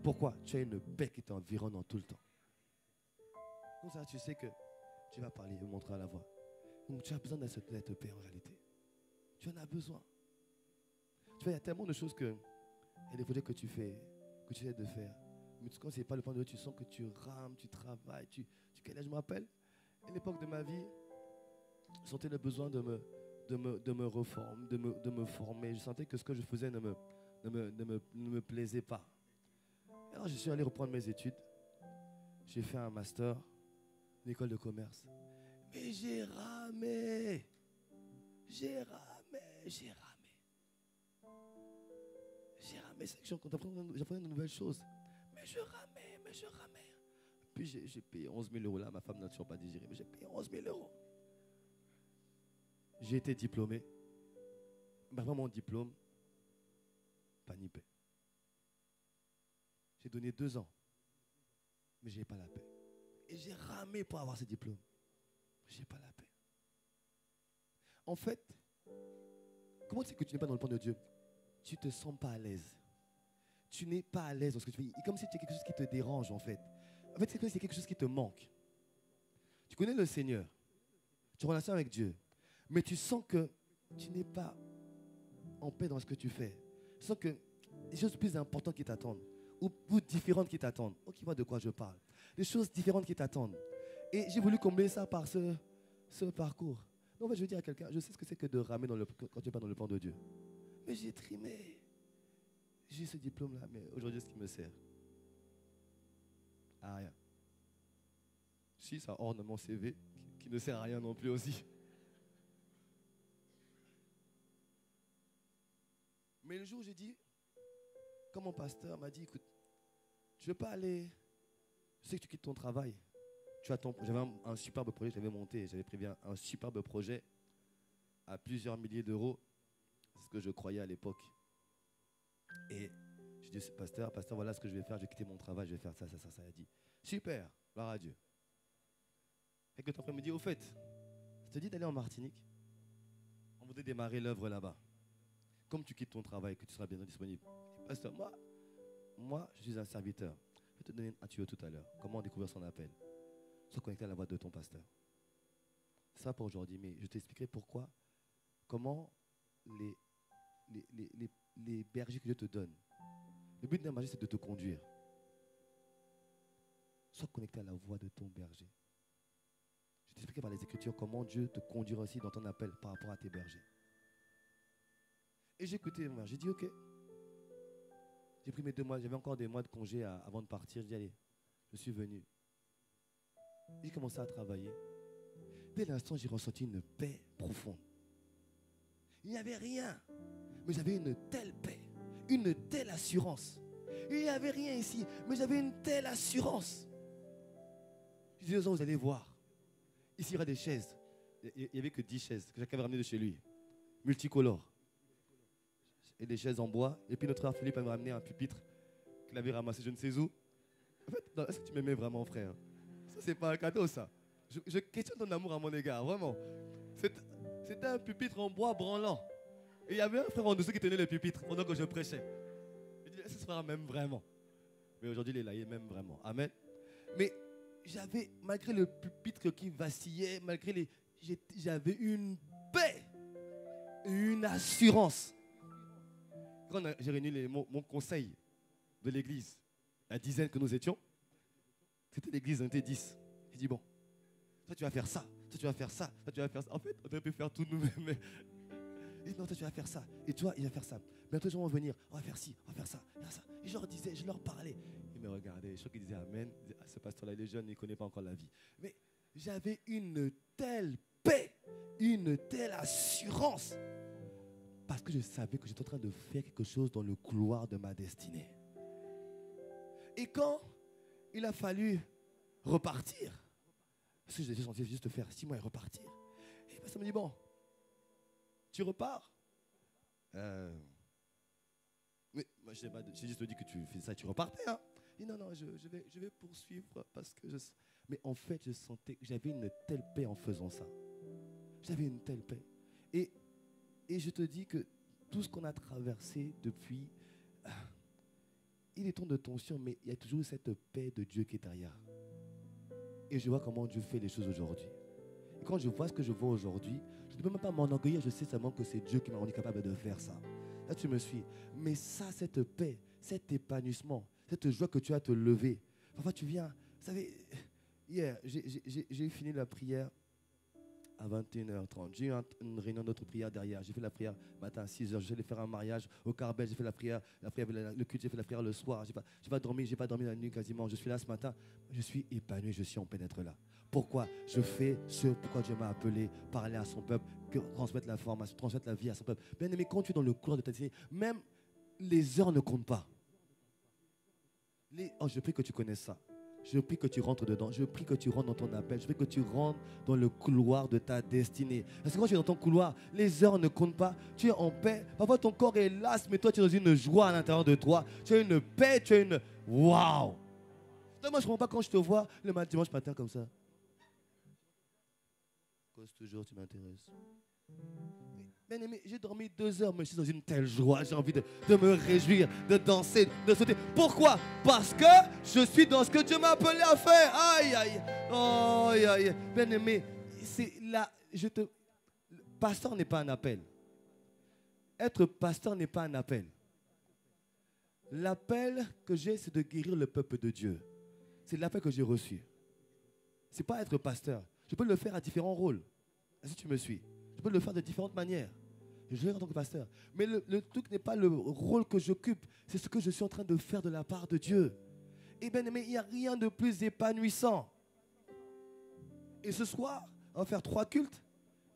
Pourquoi? Tu as une paix qui t'environne en tout le temps. Comme ça, tu sais que tu vas parler et montrer à la voix. Donc, tu as besoin de cette paix en réalité. Tu en as besoin. Tu vois, il y a tellement de choses que... Il y a des projets que tu fais, que tu essaies de faire. Mais quand ce n'est pas le plan de Dieu, tu sens que tu rames, tu travailles. Je me rappelle, à l'époque de ma vie, je sentais le besoin de me reformer, de me former. Je sentais que ce que je faisais ne me plaisait pas. Alors je suis allé reprendre mes études. J'ai fait un master, une école de commerce. Mais j'ai ramé. J'apprenais de nouvelles choses. Mais je ramais. Puis j'ai payé 11 000 € là. Ma femme n'a toujours pas digéré, mais j'ai payé 11 000 €. J'ai été diplômé. Mais avant mon diplôme, pas ni paix. J'ai donné 2 ans. Mais je n'ai pas la paix. Et j'ai ramé pour avoir ce diplôme. Je n'ai pas la paix. En fait, comment tu sais que tu n'es pas dans le plan de Dieu? Tu ne te sens pas à l'aise. Tu n'es pas à l'aise dans ce que tu fais. Et comme si c'était quelque chose qui te dérange, en fait. En fait, c'est quelque chose qui te manque. Tu connais le Seigneur. Tu es en relation avec Dieu. Mais tu sens que tu n'es pas en paix dans ce que tu fais. Tu sens que des choses plus importantes qui t'attendent. ou différentes qui t'attendent. Oh, qui voit de quoi je parle. Des choses différentes qui t'attendent. Et j'ai voulu combler ça par ce parcours. Donc, en fait, je veux dire à quelqu'un, je sais ce que c'est que de ramer quand tu n'es pas dans le plan de Dieu. Mais j'ai trimé. J'ai ce diplôme-là, mais aujourd'hui, ce qui me sert à rien. Si, ça orne mon CV, qui ne sert à rien non plus aussi. Mais le jour où j'ai dit, comme mon pasteur m'a dit, écoute, tu ne veux pas aller, je sais que tu quittes ton travail. J'avais un superbe projet, j'avais monté, j'avais prévu un superbe projet à plusieurs milliers d'euros. C'est ce que je croyais à l'époque. Et j'ai dit, pasteur, voilà ce que je vais faire, je vais quitter mon travail, je vais faire ça. Il a dit, super, gloire à Dieu. Et que ton frère me dit, au fait, ça te dit d'aller en Martinique? On voudrait démarrer l'œuvre là-bas. Comme tu quittes ton travail, que tu seras bien disponible. Pasteur, moi, je suis un serviteur. Je vais te donner un tuyau tout à l'heure. Comment découvrir son appel? Sois connecté à la voix de ton pasteur. C'est ça pour aujourd'hui, mais je t'expliquerai pourquoi, comment les bergers que Dieu te donne. Le but d'un berger, c'est de te conduire. Sois connecté à la voix de ton berger. Je t'expliquerai par les Écritures comment Dieu te conduira aussi dans ton appel par rapport à tes bergers. Et j'ai écouté, j'ai dit ok. J'ai pris mes 2 mois, j'avais encore des mois de congé avant de partir. J'ai dit allez, je suis venu. J'ai commencé à travailler. Dès l'instant, j'ai ressenti une paix profonde. Il n'y avait rien, mais j'avais une telle paix, une telle assurance. Il n'y avait rien ici, mais j'avais une telle assurance. Je dis aux gens, vous allez voir. Ici, il y aura des chaises. Il n'y avait que 10 chaises que chacun avait ramenées de chez lui, multicolores. Et des chaises en bois. Et puis notre frère Philippe m'a ramené un pupitre qu'il avait ramassé je ne sais où. En fait, est-ce que tu m'aimais vraiment, frère? Ça, c'est pas un cadeau, ça. Je questionne ton amour à mon égard, vraiment. C'était un pupitre en bois branlant. Et il y avait un frère en dessous qui tenait le pupitre pendant que je prêchais. Je dis, ce frère m'aime vraiment. Mais aujourd'hui, il est là, il m'aime vraiment. Amen. Mais j'avais, malgré le pupitre qui vacillait, j'avais une paix, une assurance. Quand j'ai réuni mon conseil de l'église, la dizaine que nous étions, c'était l'église, on était 10. J'ai dit, bon, toi tu vas faire ça, toi tu vas faire ça, toi tu vas faire ça. En fait, on aurait pu faire tout nous-mêmes, mais... Et non, toi tu vas faire ça, et toi il va faire ça. Bientôt les gens vont venir, on va faire ci, on va faire ça, on va faire ça. Et je leur disais, je leur parlais. Ils me regardaient, je crois qu'ils disaient amen. Ils disaient, ah, ce pasteur-là, il est jeune, il ne connaît pas encore la vie. Mais j'avais une telle paix, une telle assurance. Parce que je savais que j'étais en train de faire quelque chose dans le couloir de ma destinée. Et quand il a fallu repartir, parce que je senti juste faire 6 mois et repartir, et ça me dit, bon, tu repars. Mais moi, j'ai juste dit que tu fais ça et tu repartais. Hein. Il dit, non, je vais poursuivre parce que Mais en fait, je sentais que j'avais une telle paix en faisant ça. J'avais une telle paix. Et je te dis que tout ce qu'on a traversé depuis, il est temps de tension, mais il y a toujours cette paix de Dieu qui est derrière. Et je vois comment Dieu fait les choses aujourd'hui. Et quand je vois ce que je vois aujourd'hui, je ne peux même pas m'enorgueillir, je sais seulement que c'est Dieu qui m'a rendu capable de faire ça. Là, tu me suis. Mais ça, cette paix, cet épanouissement, cette joie que tu as te lever. Parfois, tu viens, vous savez, hier, j'ai fini la prière à 21h30. J'ai eu une réunion d'autres prières derrière. J'ai fait la prière matin à 6h. Je vais faire un mariage au Carbet. J'ai fait la prière le culte, j'ai fait la prière le soir. J'ai pas dormi la nuit quasiment. Je suis là ce matin. Je suis épanoui, je suis en paix d'être là. Pourquoi? Je fais ce pourquoi Dieu m'a appelé, parler à son peuple, transmettre l'information, transmettre la vie à son peuple. Bien aimé, quand tu es dans le couloir de ta destinée, même les heures ne comptent pas. Je prie que tu connaisses ça. Je prie que tu rentres dedans. Je prie que tu rentres dans ton appel. Je prie que tu rentres dans le couloir de ta destinée. Parce que quand tu es dans ton couloir, les heures ne comptent pas. Tu es en paix. Parfois, ton corps est las, mais toi, tu es dans une joie à l'intérieur de toi. Tu as une paix, tu as une... Waouh! Moi, je ne comprends pas quand je te vois le dimanche matin comme ça. Cause toujours, tu m'intéresses. Bien aimé, j'ai dormi 2 heures, mais je suis dans une telle joie. J'ai envie de me réjouir, de danser, de sauter. Pourquoi? Parce que je suis dans ce que Dieu m'a appelé à faire. Aïe, aïe. Oh, aïe, aïe. Bien aimé, c'est là, pasteur n'est pas un appel. Être pasteur n'est pas un appel. L'appel que j'ai, c'est de guérir le peuple de Dieu. C'est l'appel que j'ai reçu. Ce n'est pas être pasteur. Je peux le faire à différents rôles. Si tu me suis. Je peux le faire de différentes manières. Je le fais en tant que pasteur. Mais le truc n'est pas le rôle que j'occupe. C'est ce que je suis en train de faire de la part de Dieu. Et bien aimé, il n'y a rien de plus épanouissant. Et ce soir, on va faire 3 cultes.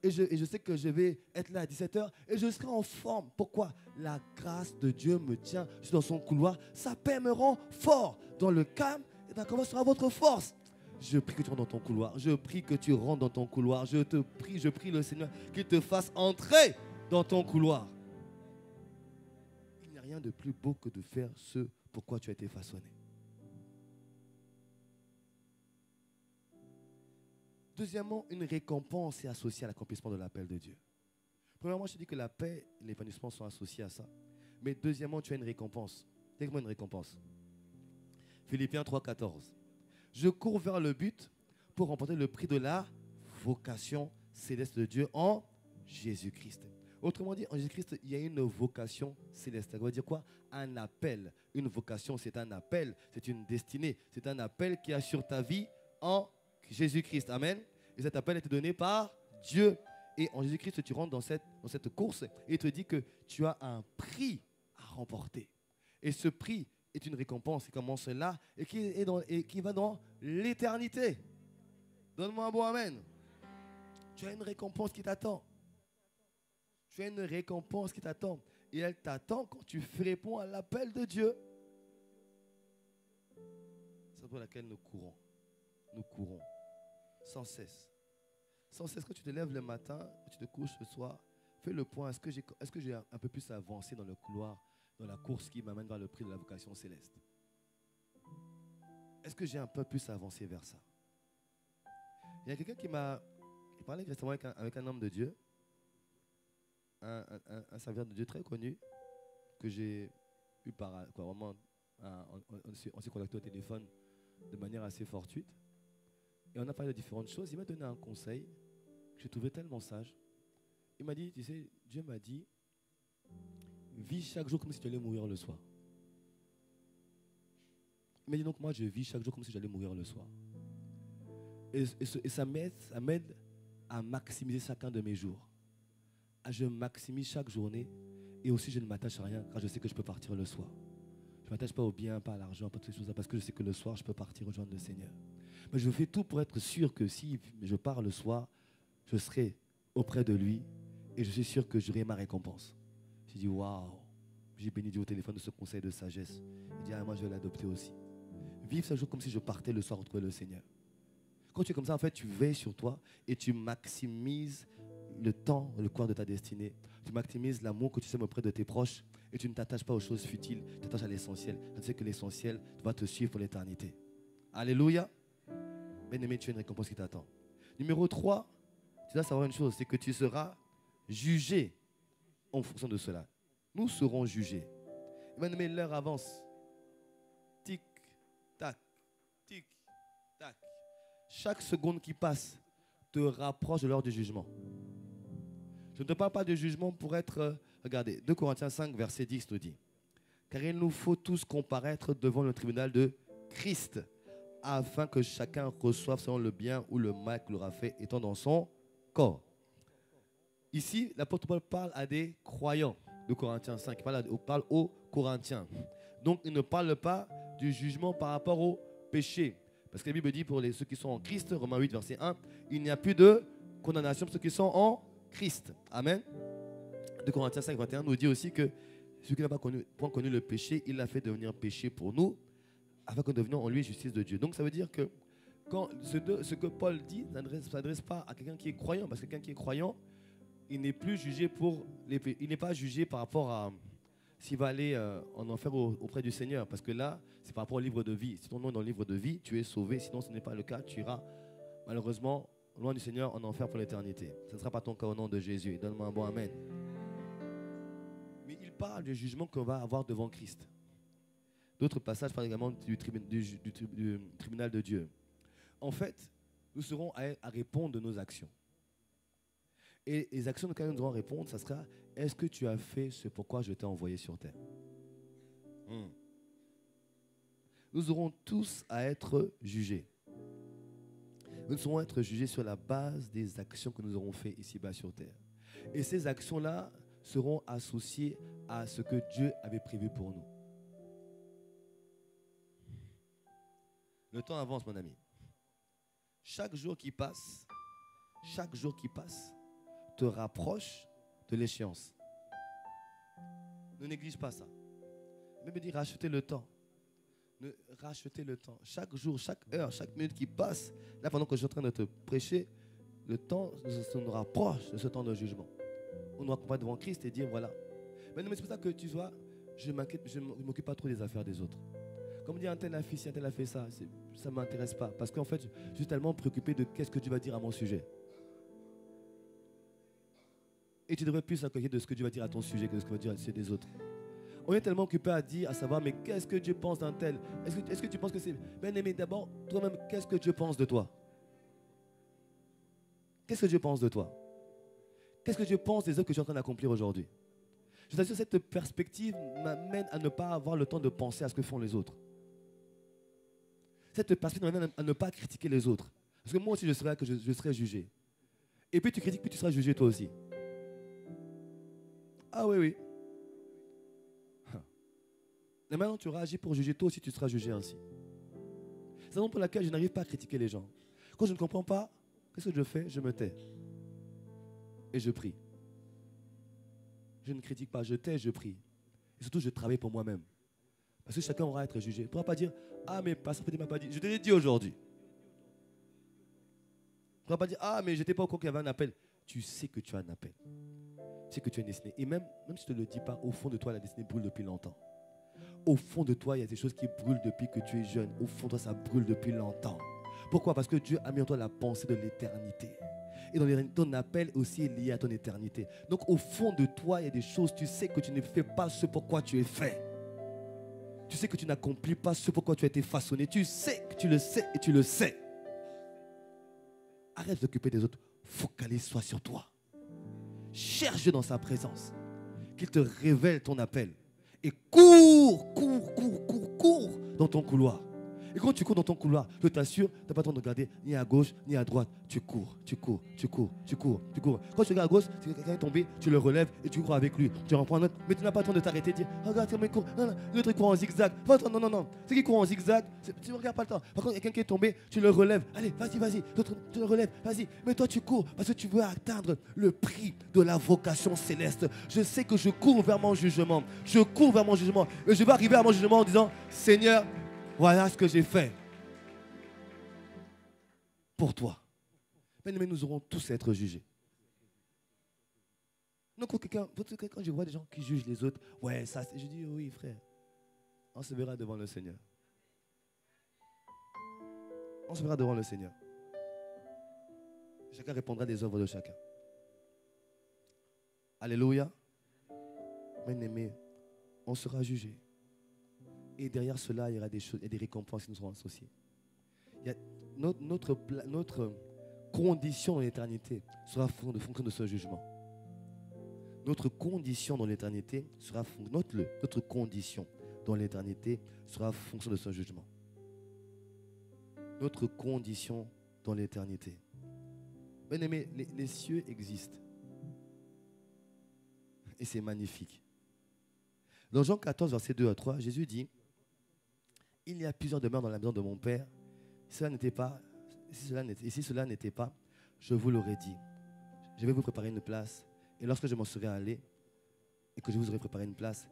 Et je sais que je vais être là à 17h. Et je serai en forme. Pourquoi? La grâce de Dieu me tient. Je suis dans son couloir. Sa paix me rend fort. Dans le calme, et bien comment sera votre force? Je prie que tu rentres dans ton couloir. Je prie que tu rentres dans ton couloir. Je prie le Seigneur qu'il te fasse entrer dans ton couloir. Il n'y a rien de plus beau que de faire ce pourquoi tu as été façonné. Deuxièmement, une récompense est associée à l'accomplissement de l'appel de Dieu. Premièrement, je te dis que la paix et l'épanouissement sont associés à ça. Mais deuxièmement, tu as une récompense. Dis-moi une récompense. Philippiens 3,14. Je cours vers le but pour remporter le prix de la vocation céleste de Dieu en Jésus-Christ. Autrement dit, en Jésus-Christ, il y a une vocation céleste. Ça veut dire quoi? Un appel. Une vocation, c'est un appel, c'est une destinée. C'est un appel qui a sur ta vie en Jésus-Christ. Amen. Et cet appel est donné par Dieu. Et en Jésus-Christ, tu rentres dans cette course et il te dit que tu as un prix à remporter. Et ce prix est une récompense qui commence là et qui va dans l'éternité. Donne-moi un bon amen. Tu as une récompense qui t'attend. Tu as une récompense qui t'attend. Et elle t'attend quand tu réponds à l'appel de Dieu. C'est pour laquelle nous courons. Nous courons sans cesse. Sans cesse, quand tu te lèves le matin, quand tu te couches le soir, fais le point. Est-ce que j'ai un peu plus avancé dans le couloir, dans la course qui m'amène vers le prix de la vocation céleste? Est-ce que j'ai un peu plus avancé vers ça? Il y a quelqu'un qui m'a parlé récemment avec un homme de Dieu, un serviteur de Dieu très connu, que j'ai eu vraiment, on s'est contacté au téléphone de manière assez fortuite. Et on a parlé de différentes choses. Il m'a donné un conseil que j'ai trouvé tellement sage. Il m'a dit, tu sais, Dieu m'a dit, vis chaque jour comme si tu allais mourir le soir. Il m'a dit donc moi je vis chaque jour comme si j'allais mourir le soir. Et ça m'aide à maximiser chacun de mes jours. Je maximise chaque journée et aussi je ne m'attache à rien car je sais que je peux partir le soir. Je ne m'attache pas au bien, pas à l'argent, pas à toutes ces choses-là parce que je sais que le soir je peux partir rejoindre le Seigneur. Mais je fais tout pour être sûr que si je pars le soir, je serai auprès de lui et je suis sûr que j'aurai ma récompense. J'ai dit waouh, j'ai béni Dieu au téléphone de ce conseil de sagesse. Il dit moi je vais l'adopter aussi. Vivre chaque jour comme si je partais le soir retrouver le Seigneur. Quand tu es comme ça, en fait, tu veilles sur toi et tu maximises le temps, le corps de ta destinée. Tu maximises l'amour que tu sèmes auprès de tes proches et tu ne t'attaches pas aux choses futiles, tu t'attaches à l'essentiel. Tu sais que l'essentiel va te suivre pour l'éternité. Alléluia. Bien-aimé, tu as une récompense qui t'attend. Numéro 3, tu dois savoir une chose, c'est que tu seras jugé en fonction de cela. Nous serons jugés. Bien-aimé, l'heure avance. Tic, tac, tic, tac. Chaque seconde qui passe te rapproche de l'heure du jugement. Je ne te parle pas de jugement pour être... regardez, 2 Corinthiens 5, verset 10 nous dit. Car il nous faut tous comparaître devant le tribunal de Christ, afin que chacun reçoive selon le bien ou le mal qu'il aura fait étant dans son corps. Ici, l'apôtre Paul parle à des croyants de Corinthiens 5. Il parle aux Corinthiens. Donc, il ne parle pas du jugement par rapport au péché. Parce que la Bible dit pour ceux qui sont en Christ, Romains 8, verset 1, il n'y a plus de condamnation pour ceux qui sont en Christ. Amen. 2 Corinthiens 5, 21 nous dit aussi que celui qui n'a pas connu le péché, il l'a fait devenir péché pour nous, afin que nous devenions en lui justice de Dieu. Donc ça veut dire que quand ce que Paul dit ne s'adresse pas à quelqu'un qui est croyant, parce que quelqu'un qui est croyant, il n'est plus jugé il n'est pas jugé par rapport à s'il va aller en enfer auprès du Seigneur, parce que là, c'est par rapport au livre de vie. Si ton nom est dans le livre de vie, tu es sauvé. Sinon, ce n'est pas le cas, tu iras malheureusement loin du Seigneur en enfer pour l'éternité. Ce ne sera pas ton cas au nom de Jésus. Donne-moi un bon amen. Mais il parle du jugement qu'on va avoir devant Christ. D'autres passages parlent également du tribunal de Dieu. En fait, nous serons à répondre de nos actions. Et les actions auxquelles nous devrons répondre, ça sera: est-ce que tu as fait ce pourquoi je t'ai envoyé sur terre? nous aurons tous à être jugés. Nous serons être jugés sur la base des actions que nous aurons faites ici-bas sur terre. Et ces actions-là seront associées à ce que Dieu avait prévu pour nous. Le temps avance, mon ami. Chaque jour qui passe te rapproche de l'échéance. Ne néglige pas ça. Même dire rachetez le temps. Rachetez le temps. Chaque jour, chaque heure, chaque minute qui passe, là pendant que je suis en train de te prêcher, le temps nous rapproche de ce temps de jugement. On doit accompagner devant Christ et dire voilà. Mais c'est pour ça que tu vois, je ne m'occupe pas trop des affaires des autres. Comme dit un tel a fait ci, un tel a fait ça, ça ne m'intéresse pas. Parce qu'en fait, je suis tellement préoccupé de qu'est-ce que tu vas dire à mon sujet. Et tu devrais plus s'inquiéter de ce que Dieu va dire à ton sujet que de ce que va dire à celui des autres. On est tellement occupé à dire, à savoir, mais qu'est-ce que Dieu pense d'un tel? Est-ce que tu penses que c'est... Bien-aimé, d'abord, toi-même, qu'est-ce que Dieu pense de toi? Qu'est-ce que Dieu pense de toi? Qu'est-ce que Dieu pense des œuvres que je suis en train d'accomplir aujourd'hui? Je t'assure, cette perspective m'amène à ne pas avoir le temps de penser à ce que font les autres. Cette perspective m'amène à ne pas critiquer les autres. Parce que moi aussi, je serai jugé. Et plus tu critiques, plus tu seras jugé toi aussi. Ah oui, oui. Et maintenant, tu auras agi pour juger, toi aussi, tu seras jugé ainsi. C'est la raison pour laquelle je n'arrive pas à critiquer les gens. Quand je ne comprends pas, qu'est-ce que je fais? Je me tais. Et je prie. Je ne critique pas, je tais, je prie. Et surtout, je travaille pour moi-même. Parce que chacun aura à être jugé. Tu ne pourras pas dire, ah, mais pasteur Petit m'a pas dit. Je te l'ai dit aujourd'hui. Tu ne pourras pas dire, ah, mais je n'étais pas au courant qu'il y avait un appel. Tu sais que tu as un appel. Tu sais que tu es destiné. Et même si je ne te le dis pas, au fond de toi, la destinée brûle depuis longtemps. Au fond de toi, il y a des choses qui brûlent depuis que tu es jeune. Au fond de toi, ça brûle depuis longtemps. Pourquoi? Parce que Dieu a mis en toi la pensée de l'éternité. Et ton appel aussi est lié à ton éternité. Donc au fond de toi, il y a des choses, tu sais que tu ne fais pas ce pourquoi tu es fait. Tu sais que tu n'accomplis pas ce pourquoi tu as été façonné. Tu sais que tu le sais et tu le sais. Arrête de t'occuper des autres. Focalise-toi sur toi. Cherche Dieu dans sa présence. Qu'il te révèle ton appel. Et cours dans ton couloir. Et quand tu cours dans ton couloir, je t'assure, tu n'as pas le temps de regarder ni à gauche ni à droite. Tu cours. Quand tu regardes à gauche, si quelqu'un est tombé, tu le relèves et tu cours avec lui. Tu en prends un autre, mais tu n'as pas le temps de t'arrêter et de dire, regarde comment il court. L'autre il court en zigzag. Non. C'est qui court en zigzag, tu ne regardes pas le temps. Par contre, quelqu'un qui est tombé, tu le relèves. Allez, vas-y. L'autre, tu le relèves, vas-y. Mais toi, tu cours parce que tu veux atteindre le prix de la vocation céleste. Je sais que je cours vers mon jugement. Mais je vais arriver à mon jugement en disant, Seigneur, voilà ce que j'ai fait pour toi. Mais nous aurons tous à être jugés. Donc, quand je vois des gens qui jugent les autres, ouais, ça, je dis oui, frère, on se verra devant le Seigneur. On se verra devant le Seigneur. Chacun répondra des œuvres de chacun. Alléluia. Bien-aimé, on sera jugé. Et derrière cela, il y aura des choses, et des récompenses qui nous seront associées. Il y a notre condition dans l'éternité sera de fonction de ce jugement. Notre condition dans l'éternité sera notre condition dans l'éternité sera fonction de ce jugement. Notre condition dans l'éternité. Bien aimé, les cieux existent. Et c'est magnifique. Dans Jean 14, verset 2 à 3, Jésus dit, il y a plusieurs demeures dans la maison de mon Père. Si cela n'était pas, je vous l'aurais dit. Je vais vous préparer une place. Et lorsque je m'en serai allé et que je vous aurai préparé une place,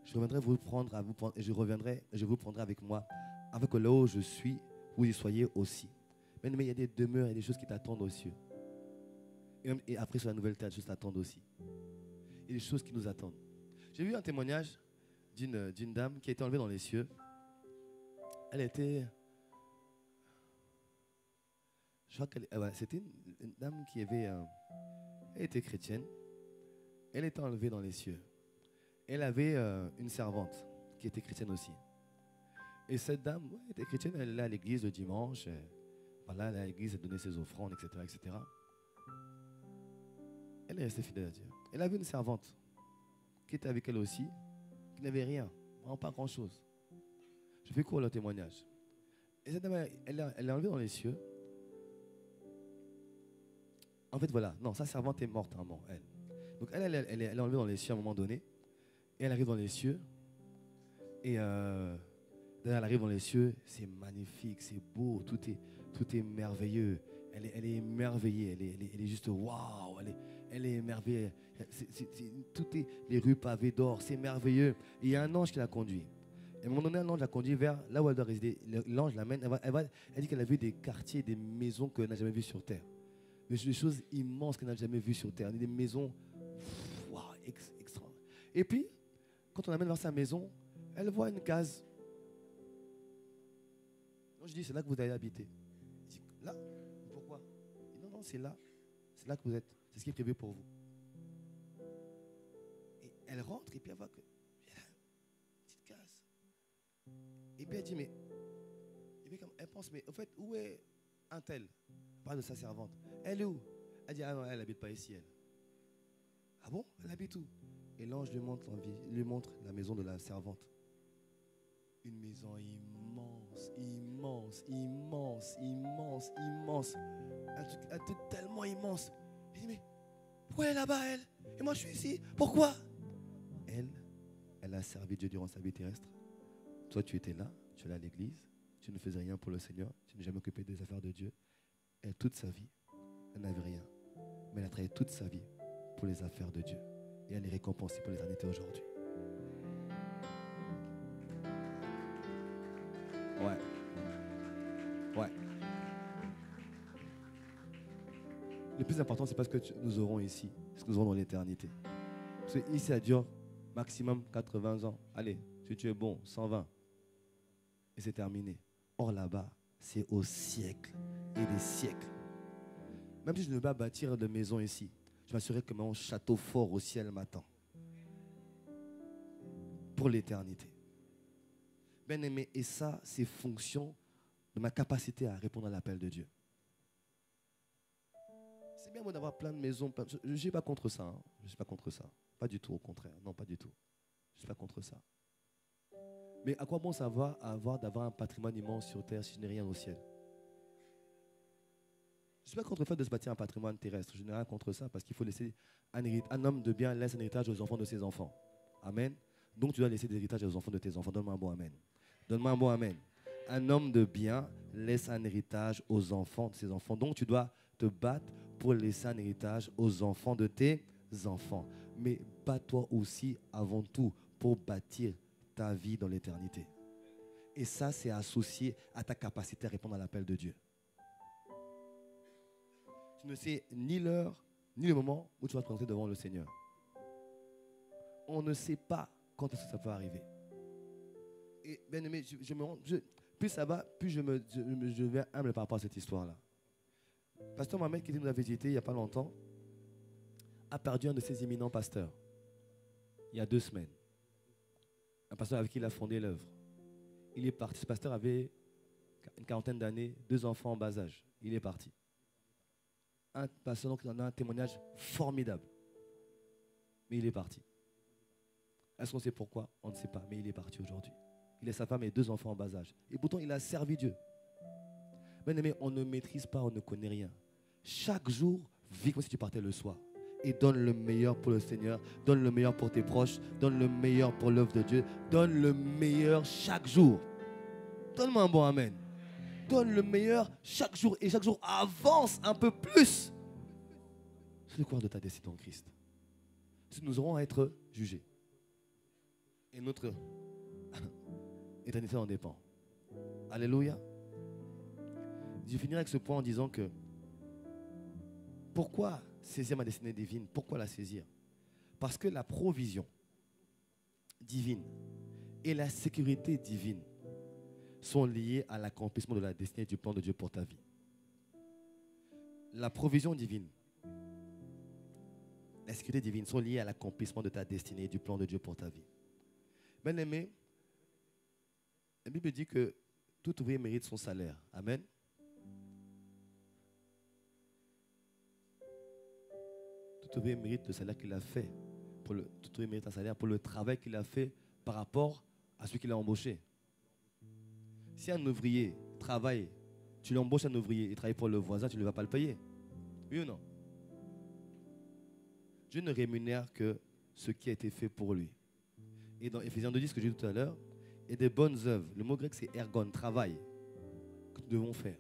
je reviendrai vous prendre et je vous prendrai avec moi, afin que là où je suis, vous y soyez aussi. Mais il y a des demeures et des choses qui t'attendent aux cieux. Et après, sur la nouvelle terre, des choses t'attendent aussi. Il y a des choses qui nous attendent. J'ai vu un témoignage d'une dame qui a été enlevée dans les cieux. Elle était... Je crois qu'elle... c'était une dame qui avait... elle était chrétienne. Elle était enlevée dans les cieux. Elle avait une servante qui était chrétienne aussi. Et cette dame était chrétienne, elle allait à l'église le dimanche. Elle allait à l'église, elle donnait ses offrandes, etc. Elle est restée fidèle à Dieu. Elle avait une servante qui était avec elle aussi, qui n'avait rien, vraiment pas grand-chose. Je fais court le témoignage. Et cette dame, elle est enlevée dans les cieux. En fait, voilà. Non, sa servante est morte, hein, bon, elle. Donc, elle est enlevée dans les cieux à un moment donné. Et elle arrive dans les cieux. Et d'ailleurs, elle arrive dans les cieux. C'est magnifique, c'est beau, tout est merveilleux. Elle est émerveillée. Elle est juste waouh. Elle est émerveillée. Les rues pavées d'or, c'est merveilleux. Et il y a un ange qui la conduit. Et à un moment donné, l'ange la conduit vers là où elle doit résider. L'ange l'amène. Elle dit qu'elle a vu des quartiers, des maisons qu'elle n'a jamais vues sur terre. Mais des choses immenses qu'elle n'a jamais vues sur terre. Des maisons extra. Et puis, quand on l'amène vers sa maison, elle voit une case. Donc je dis, c'est là que vous allez habiter. Je dis, là? Pourquoi? Je dis, non, c'est là. C'est là que vous êtes. C'est ce qui est prévu pour vous. Et elle rentre et puis elle voit que il y a une petite case. Et puis elle dit, mais elle pense, mais en fait, où est un tel? Elle parle de sa servante. Elle est où? Elle dit, ah non, elle n'habite pas ici, elle. Ah bon? Elle habite où? Et l'ange lui montre la maison de la servante. Une maison immense, immense, immense, immense, immense. Elle était tellement immense. Il dit, mais pourquoi elle est là-bas, elle? Et moi, je suis ici. Pourquoi? Elle a servi Dieu durant sa vie terrestre. Toi, tu étais là, tu allais à l'église, tu ne faisais rien pour le Seigneur, tu n'es jamais occupé des affaires de Dieu. Elle, toute sa vie, elle n'avait rien. Mais elle a travaillé toute sa vie pour les affaires de Dieu. Et elle est récompensée pour l'éternité aujourd'hui. Ouais. Le plus important, c'est pas ce que nous aurons ici, ce que nous aurons dans l'éternité. Parce que ici, ça dure maximum 80 ans. Allez, si tu es bon, 120. Et c'est terminé. Or là-bas, c'est au siècle et des siècles. Même si je ne veux pas bâtir de maison ici, je m'assurerai que mon château fort au ciel m'attend. Pour l'éternité. Bien aimé, et ça, c'est fonction de ma capacité à répondre à l'appel de Dieu. C'est bien moi d'avoir plein de maisons. Je ne suis pas contre ça. Hein. Je ne suis pas contre ça. Pas du tout, au contraire. Non, pas du tout. Je ne suis pas contre ça. Mais à quoi bon d'avoir un patrimoine immense sur terre si je n'ai rien au ciel? Je ne suis pas contre le fait de se bâtir un patrimoine terrestre. Je n'ai rien contre ça parce qu'il faut laisser un homme de bien laisse un héritage aux enfants de ses enfants. Amen. Donc tu dois laisser des héritages aux enfants de tes enfants. Donne-moi un bon amen. Donne-moi un bon amen. Un homme de bien laisse un héritage aux enfants de ses enfants. Donc tu dois te battre pour laisser un héritage aux enfants de tes enfants. Mais bats-toi aussi avant tout pour bâtir ta vie dans l'éternité. Et ça, c'est associé à ta capacité à répondre à l'appel de Dieu. Tu ne sais ni l'heure, ni le moment où tu vas te présenter devant le Seigneur. On ne sait pas quand est-ce que ça peut arriver. Et bien aimé, plus ça va, plus je deviens humble par rapport à cette histoire-là. Pasteur Mohamed, qui nous a visité il n'y a pas longtemps, a perdu un de ses éminents pasteurs. Il y a 2 semaines. Un pasteur avec qui il a fondé l'œuvre. Il est parti. Ce pasteur avait une 40aine d'années, 2 enfants en bas âge. Il est parti. Un pasteur qui en a un témoignage formidable. Mais il est parti. Est-ce qu'on sait pourquoi? On ne sait pas, mais il est parti aujourd'hui. Il a sa femme et 2 enfants en bas âge. Et pourtant, il a servi Dieu. Bien-aimé, on ne maîtrise pas, on ne connaît rien. Chaque jour, vis comme si tu partais le soir. Et donne le meilleur pour le Seigneur. Donne le meilleur pour tes proches. Donne le meilleur pour l'œuvre de Dieu. Donne le meilleur chaque jour. Donne-moi un bon amen. Donne le meilleur chaque jour. Et chaque jour, avance un peu plus sur le cours de ta destinée en Christ. Parce que nous aurons à être jugés. Et notre éternité en dépend. Alléluia. Je finirai avec ce point en disant que pourquoi saisir ma destinée divine? Pourquoi la saisir? Parce que la provision divine et la sécurité divine sont liées à l'accomplissement de la destinée et du plan de Dieu pour ta vie. La provision divine, la sécurité divine sont liées à l'accomplissement de ta destinée et du plan de Dieu pour ta vie. Bien-aimé, la Bible dit que tout ouvrier mérite son salaire. Amen. Tout ouvrier mérite le salaire qu'il a fait. Tout ouvrier mérite un salaire pour le travail qu'il a fait par rapport à celui qu'il a embauché. Si un ouvrier travaille, tu l'embauches un ouvrier, il travaille pour le voisin, tu ne vas pas le payer. Oui ou non? Dieu ne rémunère que ce qui a été fait pour lui. Et dans Éphésiens 2:10, ce que j'ai dit tout à l'heure, il y a des bonnes œuvres. Le mot grec, c'est ergon, travail, que nous devons faire.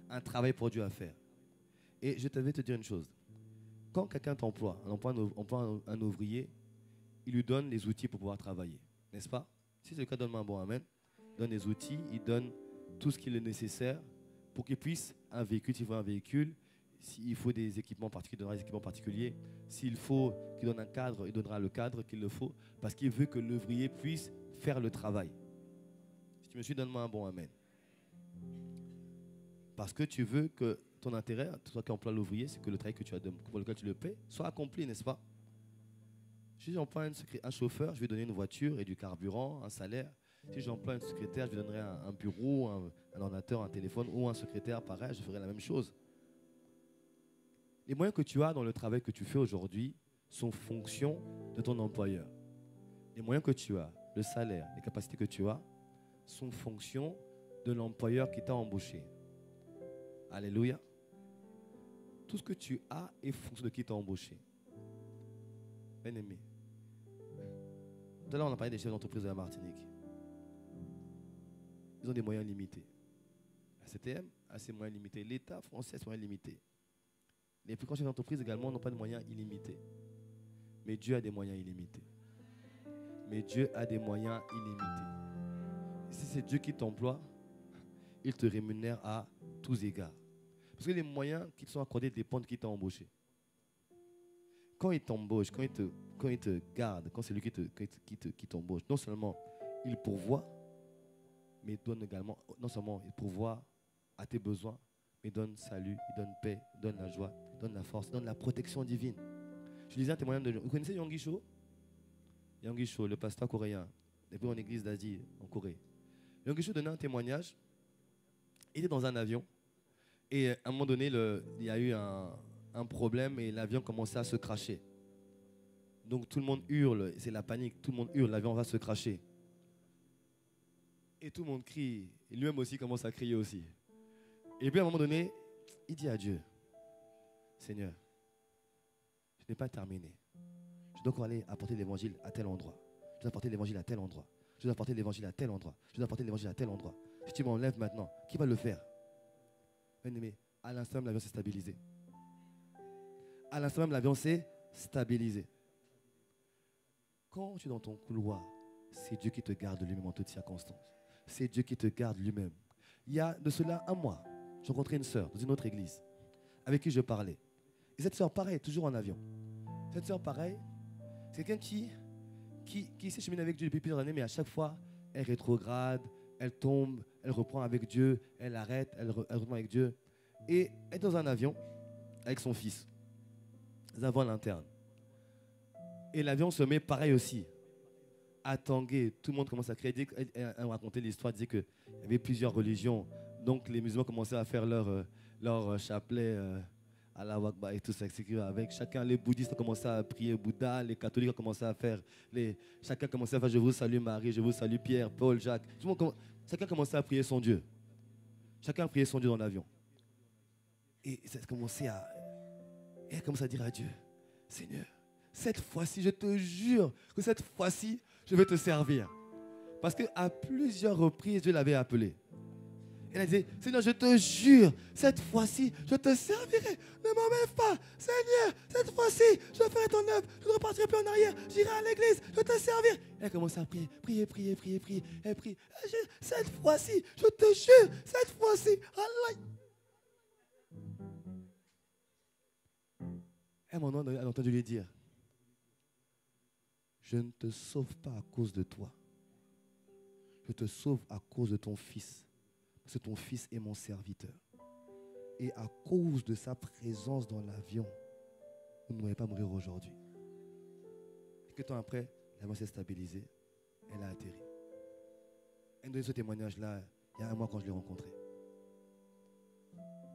Un travail pour Dieu à faire. Et je vais te dire une chose. Quand quelqu'un t'emploie, on emploie un ouvrier, il lui donne les outils pour pouvoir travailler. N'est-ce pas? Si c'est le cas, donne-moi un bon amen. Il donne les outils, il donne tout ce qui est nécessaire pour qu'il puisse un véhicule, s'il faut un véhicule, s'il faut des équipements particuliers, il donnera des équipements particuliers. S'il faut qu'il donne un cadre, il donnera le cadre qu'il le faut, parce qu'il veut que l'ouvrier puisse faire le travail. Si tu me suis, donne-moi un bon amen. Parce que tu veux que ton intérêt, toi qui emploies l'ouvrier, c'est que le travail que tu as pour lequel tu le paies soit accompli, n'est-ce pas? Si j'emploie un chauffeur, je vais donner une voiture et du carburant, un salaire. Si j'emploie un secrétaire, je lui donnerai un bureau, un ordinateur, un téléphone ou un secrétaire, pareil, je ferai la même chose. Les moyens que tu as dans le travail que tu fais aujourd'hui sont fonction de ton employeur. Les moyens que tu as, le salaire, les capacités que tu as, sont fonction de l'employeur qui t'a embauché. Alléluia. Tout ce que tu as est fonction de qui t'a embauché. Bien-aimé. Tout à l'heure, on a parlé des chefs d'entreprise de la Martinique. Ils ont des moyens limités. La CTM a ses moyens limités. L'État français a ses moyens limités. Les plus grands chefs d'entreprise également n'ont pas de moyens illimités. Mais Dieu a des moyens illimités. Mais Dieu a des moyens illimités. Et si c'est Dieu qui t'emploie, il te rémunère à tous égards. Parce que les moyens qui te sont accordés dépendent de qui t'a embauché. Quand il t'embauche, quand il te garde, quand c'est lui qui t'embauche, non seulement il pourvoit, mais il donne également, non seulement il pourvoit à tes besoins, mais il donne salut, il donne paix, il donne la joie, il donne la force, il donne la protection divine. Je lisais un témoignage de... Vous connaissez Yonggi Cho? Yonggi Cho, le pasteur coréen, depuis en église d'Asie, en Corée. Yonggi Cho donnait un témoignage. Il était dans un avion. Et à un moment donné, il y a eu un problème et l'avion commençait à se cracher. Donc tout le monde hurle, c'est la panique, tout le monde hurle, l'avion va se cracher. Et tout le monde crie, et lui-même aussi commence à crier aussi. Et puis à un moment donné, il dit à Dieu, Seigneur, je n'ai pas terminé. Je dois encore aller apporter l'évangile à tel endroit. Je dois apporter l'évangile à tel endroit. Je dois apporter l'évangile à tel endroit. Je dois apporter l'évangile à tel endroit. Si tu m'enlèves maintenant, qui va le faire? Bien-aimé, à l'instant même, l'avion s'est stabilisé. À l'instant même, l'avion s'est stabilisé. Quand tu es dans ton couloir, c'est Dieu qui te garde lui-même en toutes circonstances. C'est Dieu qui te garde lui-même. Il y a de cela un mois, j'ai rencontré une sœur dans une autre église avec qui je parlais. Et cette sœur, pareil, toujours en avion. Cette sœur, pareil, c'est quelqu'un qui s'est cheminé avec Dieu depuis plusieurs années, mais à chaque fois, elle rétrograde, elle tombe, elle reprend avec Dieu, elle arrête, elle reprend avec Dieu. Et elle est dans un avion avec son fils. Ils avons l'interne. Et l'avion se met pareil aussi à tanguer. Tout le monde commence à crier. Elle racontait l'histoire, disait qu'il y avait plusieurs religions. Donc les musulmans commençaient à faire leur chapelet à la Wakba et tout ça. Avec chacun, les bouddhistes ont commencé à prier Bouddha, les catholiques ont commencé à faire, chacun commençait à faire je vous salue Marie, je vous salue Pierre, Paul, Jacques. Chacun commençait à prier son Dieu. Chacun priait son Dieu dans l'avion. Et ça commençait à... Et elle commence à dire à Dieu, Seigneur, cette fois-ci, je te jure que cette fois-ci, je vais te servir. Parce qu'à plusieurs reprises, Dieu l'avait appelé. Elle a dit, Seigneur, je te jure, cette fois-ci, je te servirai. Ne m'enlève pas. Seigneur, cette fois-ci, je ferai ton œuvre. Je ne repartirai plus en arrière. J'irai à l'église, je te servirai. Elle a commencé à prier. Elle prie. Cette fois-ci, je te jure, cette fois-ci, Allah. À un moment donné, elle a entendu lui dire, je ne te sauve pas à cause de toi. Je te sauve à cause de ton fils. Parce que ton fils est mon serviteur. Et à cause de sa présence dans l'avion, vous ne pouvez pas mourir aujourd'hui. Quelques temps après, l'avion s'est stabilisé. Elle a atterri. Elle m'a donné ce témoignage-là il y a un mois quand je l'ai rencontré.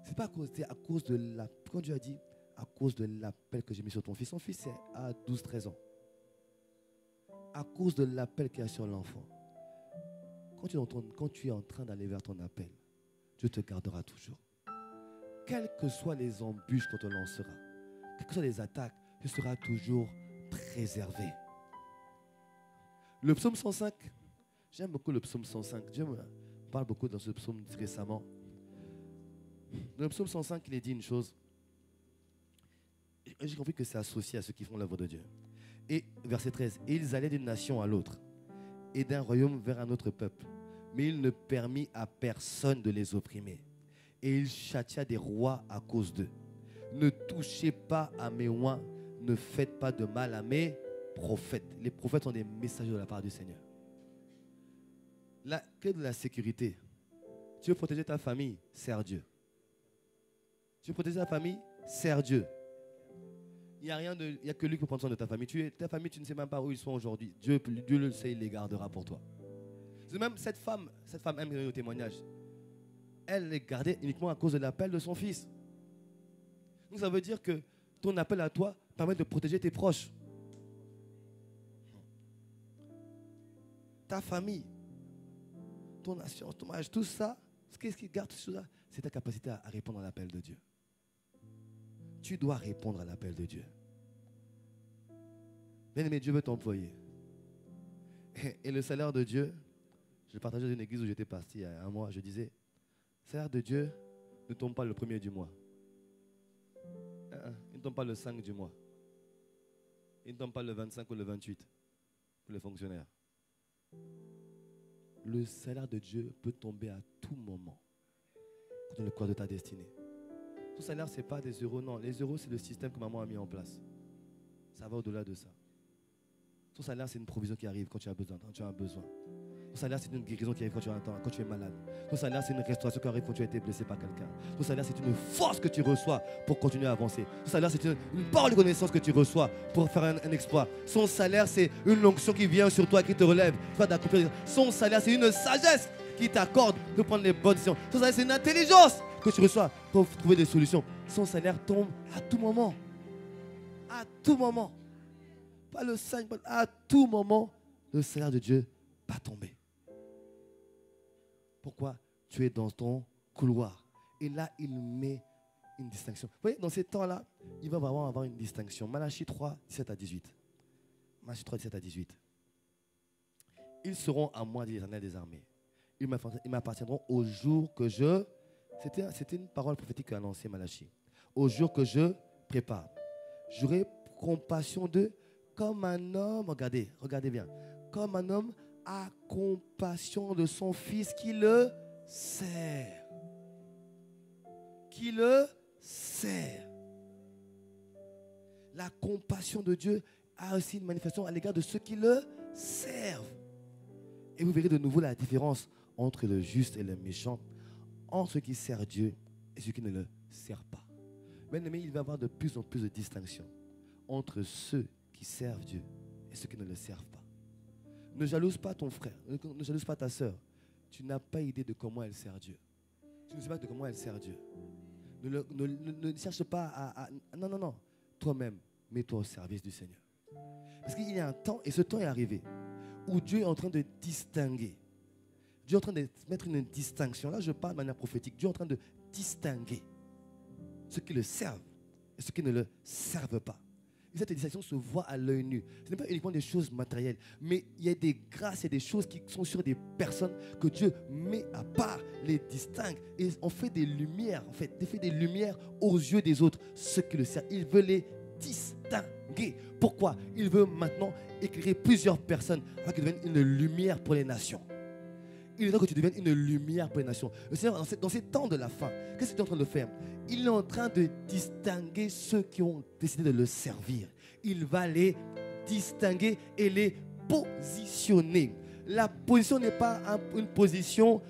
C'est pas à cause, c'est à cause de la... Quand Dieu a dit, à cause de l'appel que j'ai mis sur ton fils. Son fils a 12-13 ans. À cause de l'appel qu'il y a sur l'enfant. quand tu es en train d'aller vers ton appel, Dieu te gardera toujours. Quelles que soient les embûches qu'on te lancera, quelles que soient les attaques, tu seras toujours préservé. Le psaume 105, j'aime beaucoup le psaume 105. Dieu me parle beaucoup dans ce psaume récemment. Dans le psaume 105, il est dit une chose. J'ai compris que c'est associé à ceux qui font l'œuvre de Dieu. Et verset 13, et ils allaient d'une nation à l'autre et d'un royaume vers un autre peuple. Mais il ne permit à personne de les opprimer. Et il châtia des rois à cause d'eux. Ne touchez pas à mes oins, ne faites pas de mal à mes prophètes. Les prophètes sont des messagers de la part du Seigneur. La clé de la sécurité. Tu veux protéger ta famille, sers Dieu. Tu veux protéger ta famille, sers Dieu. Il n'y a que lui qui peut prendre soin de ta famille. Ta famille, tu ne sais même pas où ils sont aujourd'hui. Dieu le sait, il les gardera pour toi. Même cette femme aime le témoignage. Elle les gardait uniquement à cause de l'appel de son fils. Donc ça veut dire que ton appel à toi permet de protéger tes proches. Ta famille, ton assurance, ton mariage, tout ça, ce qui garde tout ça, c'est ta capacité à répondre à l'appel de Dieu. Tu dois répondre à l'appel de Dieu. Bien-aimé, Dieu veut t'employer. Et le salaire de Dieu, je le partageais dans une église où j'étais parti il y a un mois, je disais, le salaire de Dieu ne tombe pas le 1er du mois. Il ne tombe pas le 5 du mois. Il ne tombe pas le 25 ou le 28 pour les fonctionnaires. Le salaire de Dieu peut tomber à tout moment dans le corps de ta destinée. Ton salaire, ce n'est pas des euros, non. Les euros, c'est le système que maman a mis en place. Ça va au-delà de ça. Ton salaire, c'est une provision qui arrive quand tu as besoin. Ton salaire, c'est une guérison qui arrive quand tu es malade. Ton salaire, c'est une restauration qui arrive quand tu as été blessé par quelqu'un. Ton salaire, c'est une force que tu reçois pour continuer à avancer. Ton salaire, c'est une parole de connaissance que tu reçois pour faire un exploit. Son salaire, c'est une onction qui vient sur toi, qui te relève. Son salaire, c'est une sagesse qui t'accorde de prendre les bonnes décisions. Son salaire, c'est une intelligence que tu reçois pour trouver des solutions. Son salaire tombe à tout moment. À tout moment. Pas le 5, à tout moment, le salaire de Dieu va tomber. Pourquoi? Tu es dans ton couloir. Et là, il met une distinction. Vous voyez, dans ces temps-là, il va vraiment avoir une distinction. Malachie 3, 17 à 18. Malachie 3, 17 à 18. Ils seront à moi, dit l'Éternel des armées. Ils m'appartiendront au jour que je... C'était une parole prophétique qu'a annoncée Malachie. Au jour que je prépare. J'aurai compassion d'eux comme un homme. Regardez bien. Comme un homme a compassion de son fils qui le sert. Qui le sert. La compassion de Dieu a aussi une manifestation à l'égard de ceux qui le servent. Et vous verrez de nouveau la différence entre le juste et le méchant, entre ceux qui servent Dieu et ceux qui ne le servent pas. Mais il va y avoir de plus en plus de distinction entre ceux qui servent Dieu et ceux qui ne le servent pas. Ne jalouse pas ton frère, ne jalouse pas ta soeur. Tu n'as pas idée de comment elle sert Dieu. Tu ne sais pas de comment elle sert Dieu. Ne cherche pas à... Non. Toi-même, mets-toi au service du Seigneur. Parce qu'il y a un temps, et ce temps est arrivé, où Dieu est en train de distinguer. Dieu est en train de mettre une distinction. Là, je parle de manière prophétique. Dieu est en train de distinguer ceux qui le servent et ceux qui ne le servent pas. Et cette distinction se voit à l'œil nu. Ce n'est pas uniquement des choses matérielles, mais il y a des grâces et des choses qui sont sur des personnes que Dieu met à part, les distingue. Et on fait des lumières, il fait des lumières aux yeux des autres, ceux qui le servent. Il veut les distinguer. Pourquoi? Il veut maintenant éclairer plusieurs personnes afin qu'ils deviennent une lumière pour les nations. Il est temps que tu deviennes une lumière pour les nations. Le Seigneur, dans ces temps de la fin, qu'est-ce qu'il est en train de faire? Il est en train de distinguer ceux qui ont décidé de le servir. Il va les distinguer et les positionner. La position n'est pas une position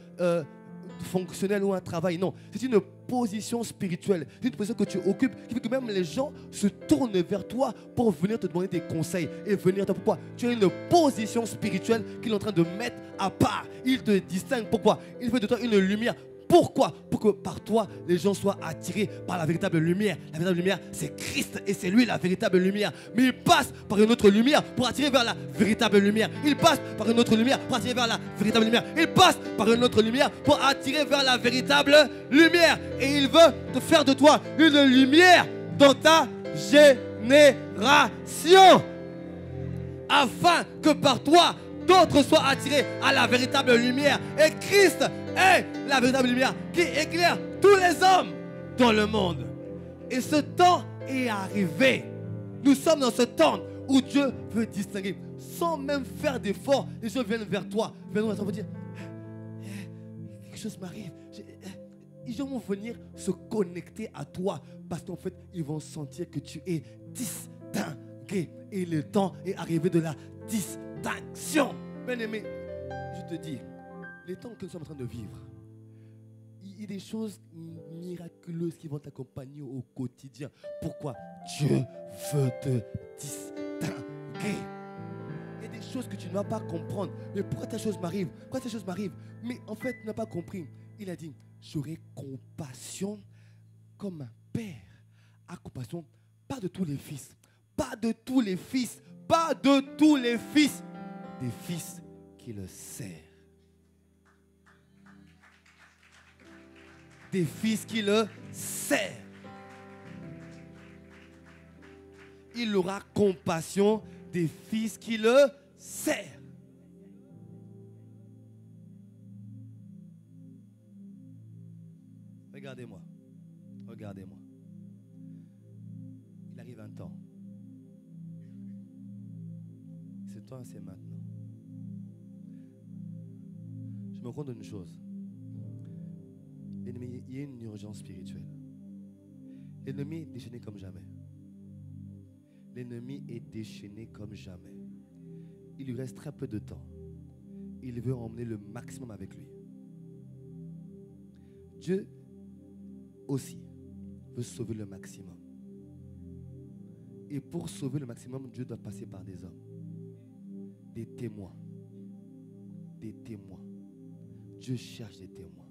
fonctionnelle ou un travail. Non, c'est une position spirituelle. C'est une position que tu occupes qui fait que même les gens se tournent vers toi pour venir te demander des conseils et venir te... Pourquoi? Tu as une position spirituelle qu'il est en train de mettre à part. Il te distingue. Pourquoi? Il fait de toi une lumière. Pourquoi? Pour que par toi, les gens soient attirés par la véritable lumière. La véritable lumière, c'est Christ et c'est lui la véritable lumière. Mais il passe par une autre lumière pour attirer vers la véritable lumière. Il passe par une autre lumière pour attirer vers la véritable lumière. Il passe par une autre lumière pour attirer vers la véritable lumière. Et il veut te faire de toi une lumière dans ta génération. Afin que par toi, d'autres soient attirés à la véritable lumière. Et Christ est la véritable lumière qui éclaire tous les hommes dans le monde. Et ce temps est arrivé. Nous sommes dans ce temps où Dieu veut distinguer. Sans même faire d'efforts, les gens viennent vers toi. Viennent vers toi pour dire, quelque chose m'arrive. Les gens vont venir se connecter à toi parce qu'en fait, ils vont sentir que tu es distingué. Et le temps est arrivé de la distinction. Bien-aimé, je te dis, les temps que nous sommes en train de vivre, il y a des choses miraculeuses qui vont t'accompagner au quotidien. Pourquoi? Dieu veut te distinguer. Il y a des choses que tu ne vas pas comprendre. Mais pourquoi telle chose m'arrive? Pourquoi telle chose m'arrive? Mais en fait, tu n'as pas compris. Il a dit, j'aurai compassion comme un père a compassion, pas de tous les fils, pas de tous les fils, pas de tous les fils, des fils qui le serrent. Des fils qui le serrent. Il aura compassion des fils qui le serrent. Regardez-moi. Regardez-moi. Il arrive un temps. Ce temps, c'est maintenant. Je me rends compte d'une chose. L'ennemi, il y a une urgence spirituelle. L'ennemi est déchaîné comme jamais. L'ennemi est déchaîné comme jamais. Il lui reste très peu de temps. Il veut emmener le maximum avec lui. Dieu aussi veut sauver le maximum. Et pour sauver le maximum, Dieu doit passer par des hommes, des témoins. Des témoins. Dieu cherche des témoins.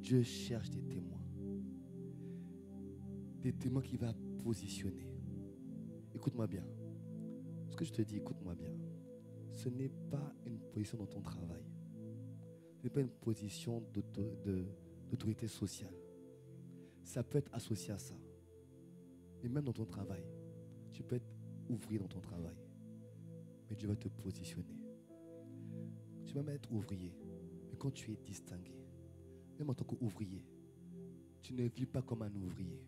Dieu cherche des témoins. Des témoins qui vont positionner. Écoute-moi bien. Ce que je te dis, écoute-moi bien. Ce n'est pas une position dans ton travail. Ce n'est pas une position d'autorité sociale. Ça peut être associé à ça. Mais même dans ton travail, tu peux être ouvrier dans ton travail. Mais Dieu va te positionner. Tu vas même être ouvrier. Mais quand tu es distingué, même en tant qu'ouvrier, tu ne vis pas comme un ouvrier.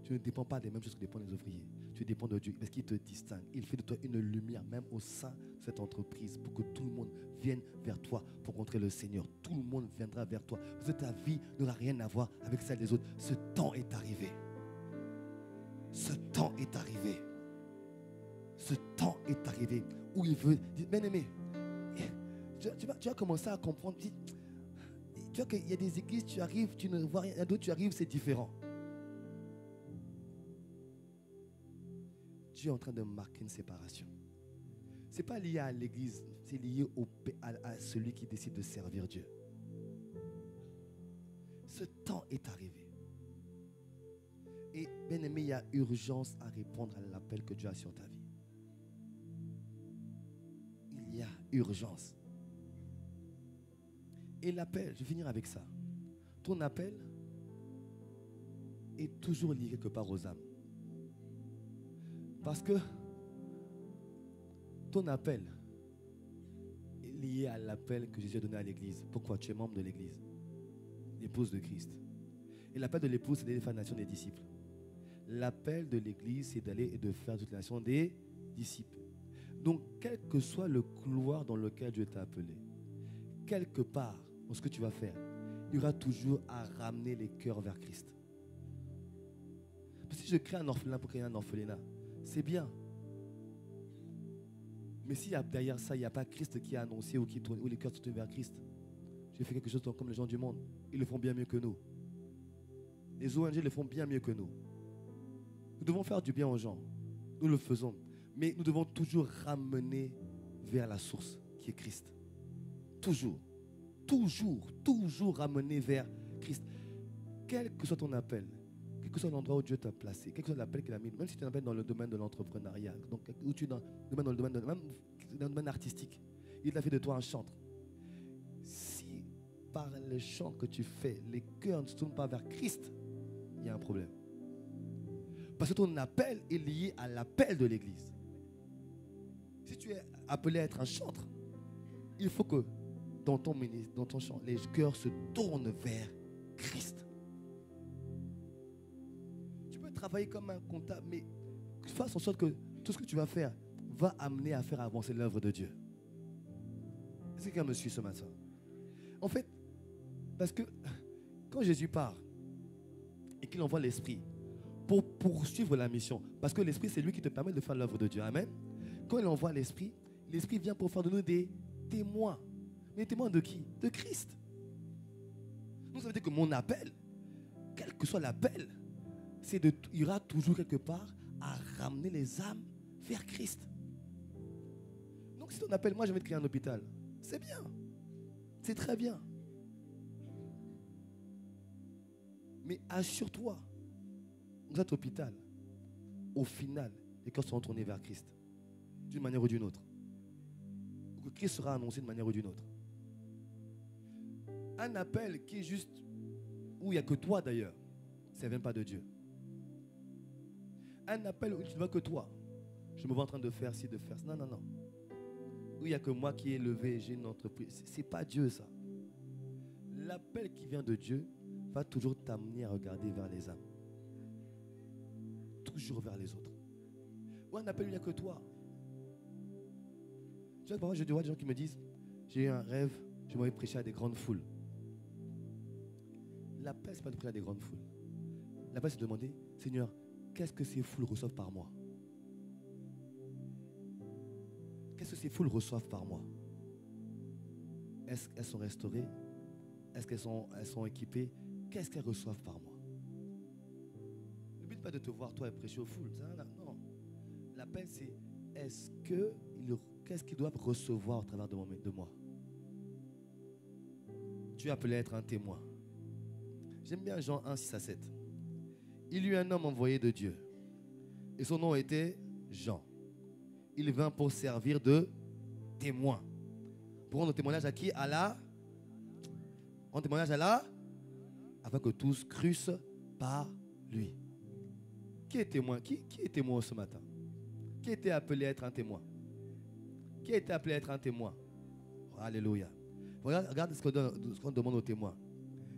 Tu ne dépends pas des mêmes choses que dépendent les ouvriers. Tu dépends de Dieu parce qu'il te distingue. Il fait de toi une lumière même au sein de cette entreprise pour que tout le monde vienne vers toi pour rencontrer le Seigneur. Tout le monde viendra vers toi. Parce que ta vie n'aura rien à voir avec celle des autres. Ce temps est arrivé. Ce temps est arrivé. Ce temps est arrivé où il veut dire, bien-aimé, tu vas commencer à comprendre. Tu vois qu'il y a des églises, tu arrives, tu ne vois rien. D'autres, tu arrives, c'est différent. Dieu est en train de marquer une séparation. Ce n'est pas lié à l'église, c'est lié à celui qui décide de servir Dieu. Ce temps est arrivé. Et bien aimé, il y a urgence à répondre à l'appel que Dieu a sur ta vie. Il y a urgence. Et l'appel, je vais finir avec ça. Ton appel est toujours lié quelque part aux âmes. Parce que ton appel est lié à l'appel que Jésus a donné à l'église. Pourquoi? Tu es membre de l'église, l'épouse de Christ. Et l'appel de l'épouse, c'est d'aller faire la nation des disciples. L'appel de l'église, c'est d'aller et de faire toute la nation des disciples. Donc, quel que soit le couloir dans lequel Dieu t'a appelé, quelque part, dans ce que tu vas faire, il y aura toujours à ramener les cœurs vers Christ. Parce que si je crée un orphelin pour créer un orphelinat, c'est bien. Mais si derrière ça, il n'y a pas Christ qui a annoncé ou les cœurs se tournent vers Christ, j'ai fait quelque chose comme les gens du monde. Ils le font bien mieux que nous. Les ONG le font bien mieux que nous. Nous devons faire du bien aux gens. Nous le faisons. Mais nous devons toujours ramener vers la source qui est Christ. Toujours. toujours ramener vers Christ. Quel que soit ton appel, quel que soit l'endroit où Dieu t'a placé, quel que soit l'appel qu'il a mis, même si tu es dans le domaine de l'entrepreneuriat, donc où tu es dans le domaine, même dans le domaine artistique, il a fait de toi un chantre. Si par le chant que tu fais, les cœurs ne se tournent pas vers Christ, il y a un problème. Parce que ton appel est lié à l'appel de l'Église. Si tu es appelé à être un chantre, il faut que dans ton ministère, dans ton chant, les cœurs se tournent vers Christ. Tu peux travailler comme un comptable, mais fasse en sorte que tout ce que tu vas faire va amener à faire avancer l'œuvre de Dieu. Est-ce que quelqu'un me suit ce matin? En fait, parce que quand Jésus part et qu'il envoie l'Esprit pour poursuivre la mission, parce que l'Esprit, c'est lui qui te permet de faire l'œuvre de Dieu. Amen. Quand il envoie l'Esprit, l'Esprit vient pour faire de nous des témoins. Mais témoins de qui? De Christ. Donc ça veut dire que mon appel, quel que soit l'appel, il y aura toujours quelque part à ramener les âmes vers Christ. Donc si ton appel, moi je vais te créer un hôpital, c'est bien. C'est très bien. Mais assure-toi, dans cet hôpital, au final, les cœurs seront tournés vers Christ, d'une manière ou d'une autre. Ou que Christ sera annoncé d'une manière ou d'une autre. Un appel qui est juste, où il n'y a que toi d'ailleurs, ça ne vient pas de Dieu. Un appel où tu ne vois que toi. Je me vois en train de faire ci, de faire ça. Non. Où il n'y a que moi qui ai levé, j'ai une entreprise. Ce n'est pas Dieu ça. L'appel qui vient de Dieu va toujours t'amener à regarder vers les âmes. Toujours vers les autres. Ou un appel où il n'y a que toi. Tu vois, parfois je vois des gens qui me disent, j'ai eu un rêve, je m'avais prêché à des grandes foules. L'appel, ce n'est pas de prêcher à des grandes foules. L'appel, c'est de demander, Seigneur, qu'est-ce que ces foules reçoivent par moi? Qu'est-ce que ces foules reçoivent par moi? Est-ce qu'elles sont restaurées? Est-ce qu'elles sont équipées? Qu'est-ce qu'elles reçoivent par moi? Le but n'est pas de te voir, toi, prêcher aux foules. Non. L'appel, c'est qu'est-ce qu'ils doivent recevoir au travers de moi? Tu es appelé à être un témoin. J'aime bien Jean 1, 6 à 7. Il y eut un homme envoyé de Dieu. Et son nom était Jean. Il vint pour servir de témoin. Pour rendre témoignage à qui? Rendre témoignage à la? Afin que tous crussent par lui. Qui est témoin? Qui est témoin ce matin? Qui était appelé à être un témoin? Qui a été appelé à être un témoin? Oh, alléluia. Regarde ce qu'on demande aux témoins.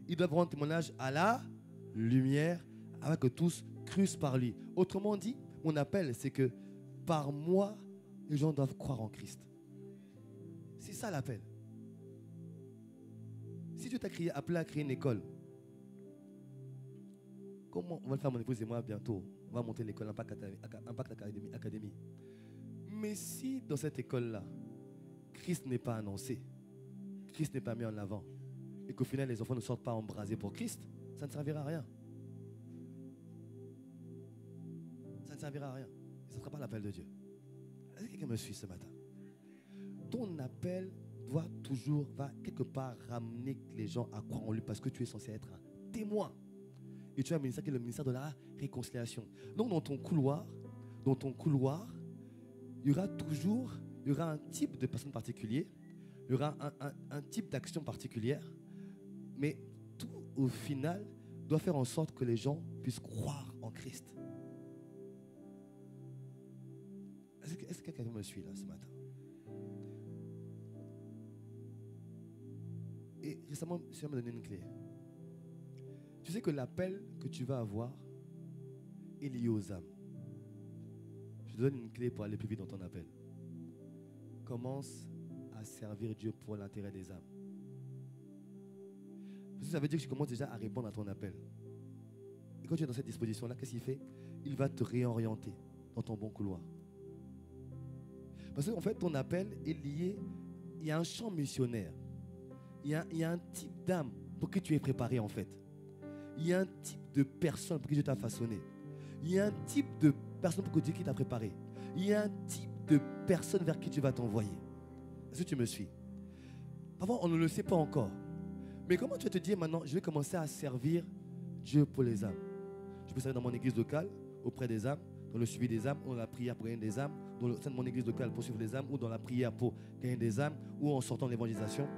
Ils doivent rendre témoignage à la lumière afin que tous crussent par lui. Autrement dit, mon appel, c'est que par moi, les gens doivent croire en Christ. C'est ça l'appel. Si Dieu t'a appelé à créer une école, comment on va le faire, mon épouse et moi, bientôt? On va monter l'école Impact Academy. Mais si dans cette école-là, Christ n'est pas annoncé, Christ n'est pas mis en avant, et qu'au final les enfants ne sortent pas embrasés pour Christ, ça ne servira à rien. Ça ne servira à rien. Et ce ne sera pas l'appel de Dieu. Est-ce que quelqu'un me suit ce matin? Ton appel va quelque part ramener les gens à croire en lui parce que tu es censé être un témoin. Et tu as un ministère qui est le ministère de la réconciliation. Donc dans ton couloir, il y aura un type de personne particulier, il y aura un type d'action particulière, mais tout au final doit faire en sorte que les gens puissent croire en Christ. Est-ce que quelqu'un me suit là ce matin? Et récemment, je vais me donner une clé. Tu sais que l'appel que tu vas avoir est lié aux âmes. Je te donne une clé pour aller plus vite dans ton appel. Commence à servir Dieu pour l'intérêt des âmes. Parce que ça veut dire que tu commences déjà à répondre à ton appel. Et quand tu es dans cette disposition-là, qu'est-ce qu'il fait? Il va te réorienter dans ton bon couloir. Parce qu'en fait, ton appel est lié, il y a un champ missionnaire. Il y a un type d'âme pour qui tu es préparé en fait. Il y a un type de personne pour qui Dieu t'a façonné. Il y a un type de personne pour qui Dieu t'a préparé. Il y a un type de personne vers qui tu vas t'envoyer. Est-ce que tu me suis? Parfois, on ne le sait pas encore. Mais comment tu vas te dire maintenant, je vais commencer à servir Dieu pour les âmes? Je peux servir dans mon église locale, auprès des âmes, dans le suivi des âmes, ou dans la prière pour gagner des âmes, dans le sein de mon église locale pour suivre les âmes, ou dans la prière pour gagner des âmes, ou en sortant de l'évangélisation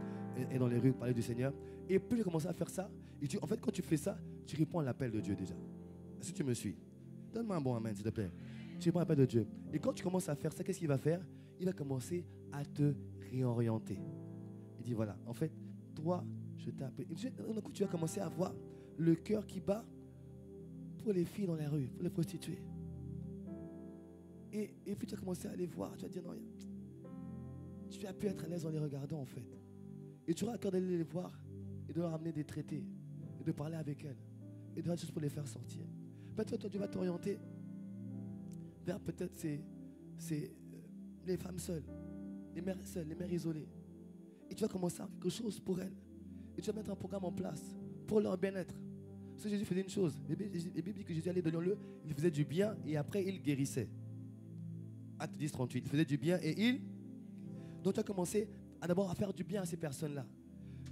et dans les rues parler du Seigneur. Et plus j'ai commencé à faire ça, et en fait, quand tu fais ça, tu réponds à l'appel de Dieu déjà. Est-ce que tu me suis? Donne-moi un bon amen, s'il te plaît. Tu réponds à l'appel de Dieu. Et quand tu commences à faire ça, qu'est-ce qu'il va faire? Il va commencer à te réorienter. Il dit voilà, en fait, toi, je t'ai appelé. Et d'un coup, tu vas commencer à voir le cœur qui bat pour les filles dans les rues, pour les prostituées. Et puis tu vas commencer à les voir, tu vas dire non, tu vas plus être à l'aise en les regardant en fait. Et tu auras à cœur d'aller les voir et de leur amener des traités, et de parler avec elles, et de faire des choses pour les faire sortir. Peut-être toi, tu vas t'orienter vers peut-être les femmes seules, les mères isolées. Et tu vas commencer à faire quelque chose pour elles. Et tu vas mettre un programme en place pour leur bien-être. Parce que Jésus faisait une chose. La Bible dit que Jésus allait dans le lieu, il faisait du bien et après il guérissait. Acte 10, 38. Il faisait du bien et il... Donc tu as commencé d'abord à faire du bien à ces personnes-là.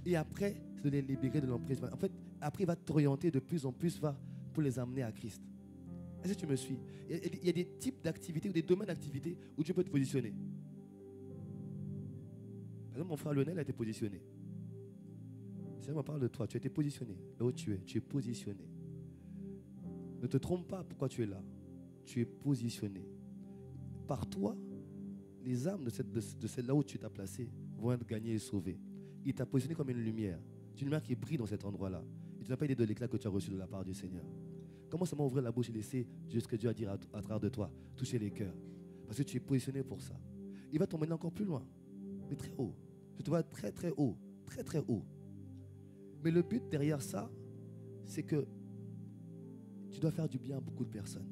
Et après, c'est de les libérer de l'emprise. En fait, après, il va t'orienter de plus en plus pour les amener à Christ. Est-ce que tu me suis? Il y a des types d'activités ou des domaines d'activités où tu peux te positionner. Par exemple, mon frère Lionel a été positionné. Si on me parle de toi, tu as été positionné. Là où tu es positionné. Ne te trompe pas pourquoi tu es là. Tu es positionné. Par toi, les âmes de celle-là où tu t'as placé vont être gagnées et sauvées. Il t'a positionné comme une lumière. C'est une lumière qui brille dans cet endroit-là. Et tu n'as pas idée de l'éclat que tu as reçu de la part du Seigneur. Comment seulement ouvrir la bouche et laisser ce que Dieu a à dire à travers de toi, toucher les cœurs. Parce que tu es positionné pour ça. Il va t'emmener encore plus loin, mais très haut. Tu te vois très très haut, très très haut. Mais le but derrière ça, c'est que tu dois faire du bien à beaucoup de personnes.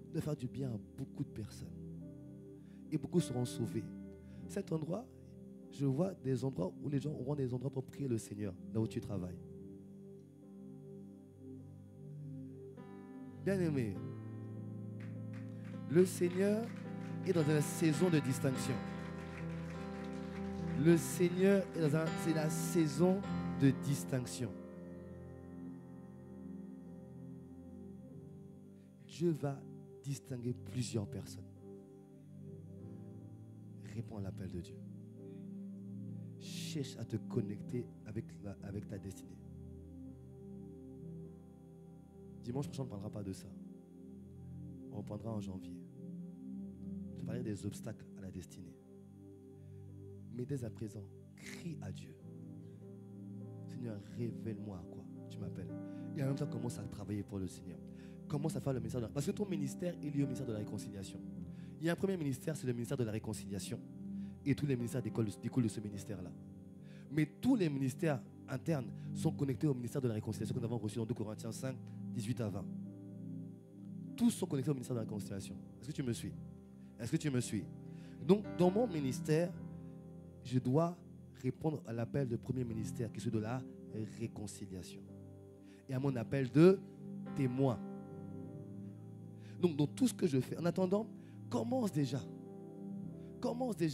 Tu dois faire du bien à beaucoup de personnes. Et beaucoup seront sauvés. Cet endroit, je vois des endroits où les gens auront des endroits pour prier le Seigneur, là où tu travailles. Bien-aimé, le Seigneur est dans une saison de distinction. Le Seigneur est c'est la saison de distinction. Dieu va distinguer plusieurs personnes. Réponds à l'appel de Dieu. Cherche à te connecter avec ta destinée. Dimanche prochain, on ne parlera pas de ça. On reprendra en janvier. Je parlerai des obstacles à la destinée. Mais dès à présent, crie à Dieu. Seigneur, révèle-moi à quoi tu m'appelles. Et en même temps, commence à travailler pour le Seigneur. Commence à faire le ministère de la... Parce que ton ministère est lié au ministère de la réconciliation. Il y a un premier ministère, c'est le ministère de la réconciliation. Et tous les ministères découlent de ce ministère-là. Mais tous les ministères internes sont connectés au ministère de la réconciliation que nous avons reçu dans 2 Corinthiens 5, 18 à 20. Tous sont connectés au ministère de la réconciliation. Est-ce que tu me suis? Est-ce que tu me suis? Donc, dans mon ministère, je dois répondre à l'appel du premier ministère, qui est celui de la réconciliation. Et à mon appel de témoin. Donc, dans tout ce que je fais, en attendant, commence déjà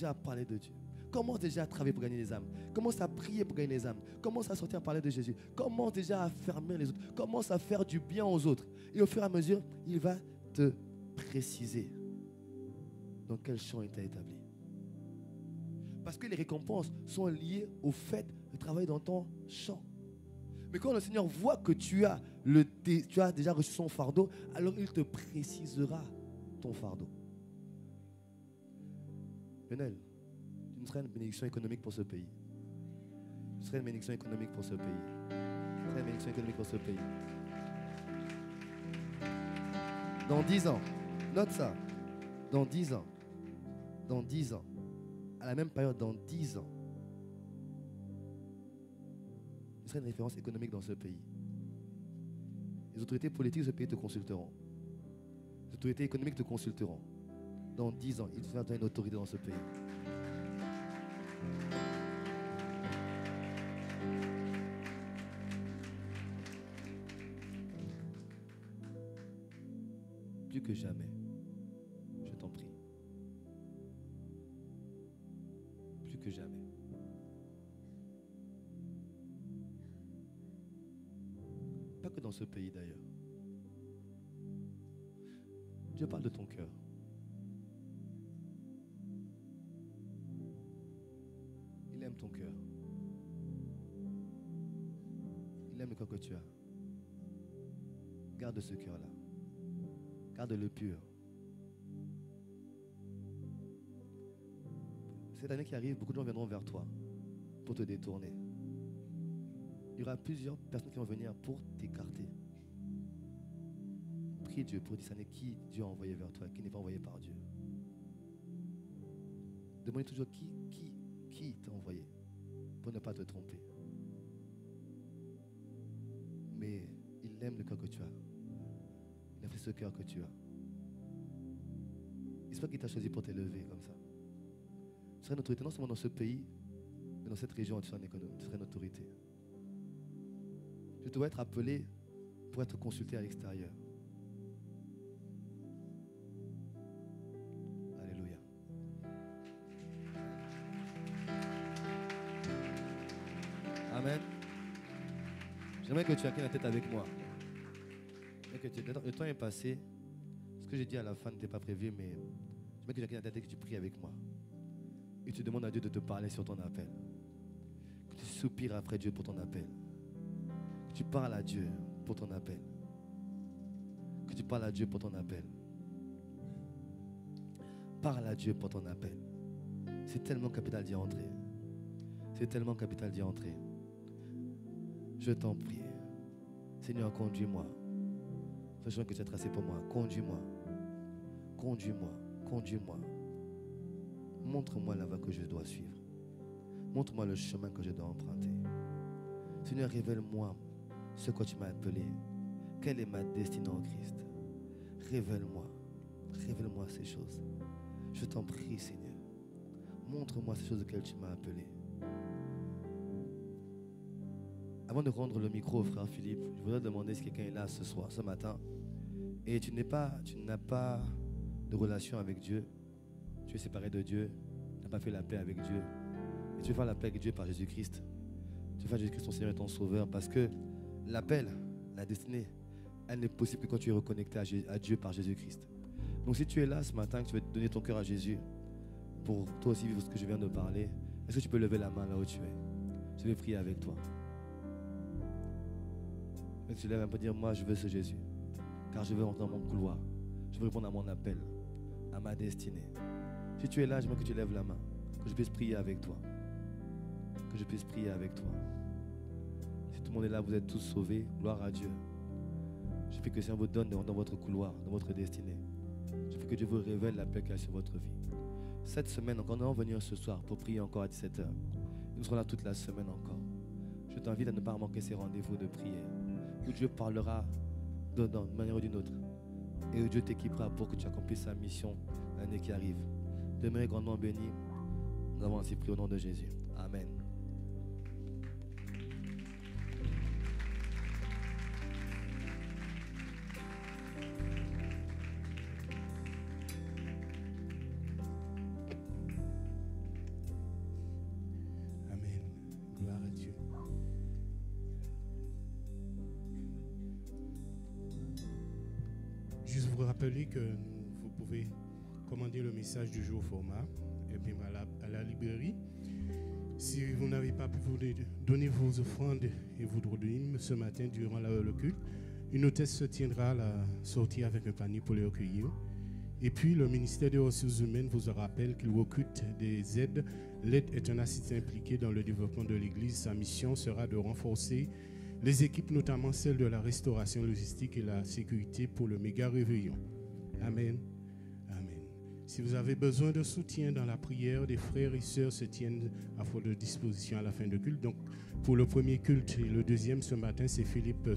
à parler de Dieu. Commence déjà à travailler pour gagner les âmes. Commence à prier pour gagner les âmes. Commence à sortir à parler de Jésus. Commence déjà à fermer les autres. Commence à faire du bien aux autres. Et au fur et à mesure, il va te préciser dans quel champ il t'a établi. Parce que les récompenses sont liées au fait de travailler dans ton champ. Mais quand le Seigneur voit que tu as déjà reçu son fardeau, alors il te précisera ton fardeau. Lionel, tu serais une bénédiction économique pour ce pays. Tu serais une bénédiction économique pour ce pays. Tu serais une bénédiction économique pour ce pays. Dans 10 ans, note ça. Dans 10 ans, à la même période, dans 10 ans, tu serais une référence économique dans ce pays. Les autorités politiques de ce pays te consulteront. Les autorités économiques te consulteront. Dans 10 ans, il faudra une autorité dans ce pays. Plus que jamais, je t'en prie. Plus que jamais. que dans ce pays d'ailleurs. Dieu parle de ton cœur. Il aime ton cœur. Il aime le cœur que tu as. Garde ce cœur-là. Garde-le pur. Cette année qui arrive, beaucoup de gens viendront vers toi pour te détourner. Il y aura plusieurs personnes qui vont venir pour t'écarter. Prie Dieu pour discerner qui Dieu a envoyé vers toi, qui n'est pas envoyé par Dieu. Demandez toujours qui t'a envoyé pour ne pas te tromper. Mais il aime le cœur que tu as. Il a fait ce cœur que tu as. C'est pas qu'il t'a choisi pour t'élever comme ça. Tu serais une autorité non seulement dans ce pays, mais dans cette région, tu serais une autorité. Tu dois être appelé pour être consulté à l'extérieur. Alléluia. Amen. J'aimerais que tu inclines la tête avec moi. Le temps est passé. Ce que j'ai dit à la fin n'était pas prévu, mais j'aimerais que tu inclines la tête et que tu pries avec moi. Et tu demandes à Dieu de te parler sur ton appel. Que tu soupires après Dieu pour ton appel. Que tu parles à Dieu pour ton appel. Que tu parles à Dieu pour ton appel. Parle à Dieu pour ton appel. C'est tellement capital d'y entrer. C'est tellement capital d'y entrer. Je t'en prie. Seigneur, conduis-moi. Ce chemin que tu as tracé pour moi, conduis-moi. Conduis-moi. Conduis-moi. Montre-moi la voie que je dois suivre. Montre-moi le chemin que je dois emprunter. Seigneur, révèle-moi ce que tu m'as appelé. Quelle est ma destinée en Christ? Révèle-moi. Révèle-moi ces choses. Je t'en prie, Seigneur. Montre-moi ces choses auxquelles tu m'as appelé. Avant de rendre le micro au frère Philippe, je voudrais demander si quelqu'un est là ce soir, ce matin, et tu n'as pas de relation avec Dieu. Tu es séparé de Dieu, tu n'as pas fait la paix avec Dieu. Et tu veux faire la paix avec Dieu par Jésus-Christ. Tu veux faire Jésus-Christ ton Seigneur et ton Sauveur, parce que l'appel, la destinée, elle n'est possible que quand tu es reconnecté à Dieu par Jésus-Christ. Donc si tu es là ce matin, que tu veux donner ton cœur à Jésus, pour toi aussi vivre ce que je viens de parler, est-ce que tu peux lever la main là où tu es? Je vais prier avec toi. Et tu lèves un peu et dire, moi je veux ce Jésus, car je veux entrer dans mon couloir. Je veux répondre à mon appel, à ma destinée. Si tu es là, j'aimerais que tu lèves la main, que je puisse prier avec toi. Que je puisse prier avec toi. Si tout le monde est là, vous êtes tous sauvés, gloire à Dieu. Je prie que le Seigneur vous donne dans votre couloir, dans votre destinée. Je prie que Dieu vous révèle la paix qu'il y a sur votre vie. Cette semaine encore, nous allons venir ce soir pour prier encore à 17h. Nous serons là toute la semaine encore. Je t'invite à ne pas manquer ces rendez-vous de prière, où Dieu parlera d'une manière ou d'une autre. Et où Dieu t'équipera pour que tu accomplisses sa mission l'année qui arrive. Demeurez grandement bénis. Nous avons ainsi prié au nom de Jésus. Amen. Amen. Gloire à Dieu. Juste vous rappeler que vous pouvez commander le message du jour au format et puis à la librairie. Si vous n'avez pas pu vous donner vos offrandes et vos dîmes ce matin durant le culte, une hôtesse se tiendra à la sortie avec un panier pour les recueillir. Et puis le ministère des Ressources humaines vous rappelle qu'il recrute des aides. L'aide est un assistant impliqué dans le développement de l'Église. Sa mission sera de renforcer les équipes, notamment celles de la restauration logistique et la sécurité pour le méga réveillon. Amen. Amen. Si vous avez besoin de soutien dans la prière, des frères et sœurs se tiennent à votre disposition à la fin de culte. Donc, pour le premier culte et le deuxième ce matin, c'est Philippe.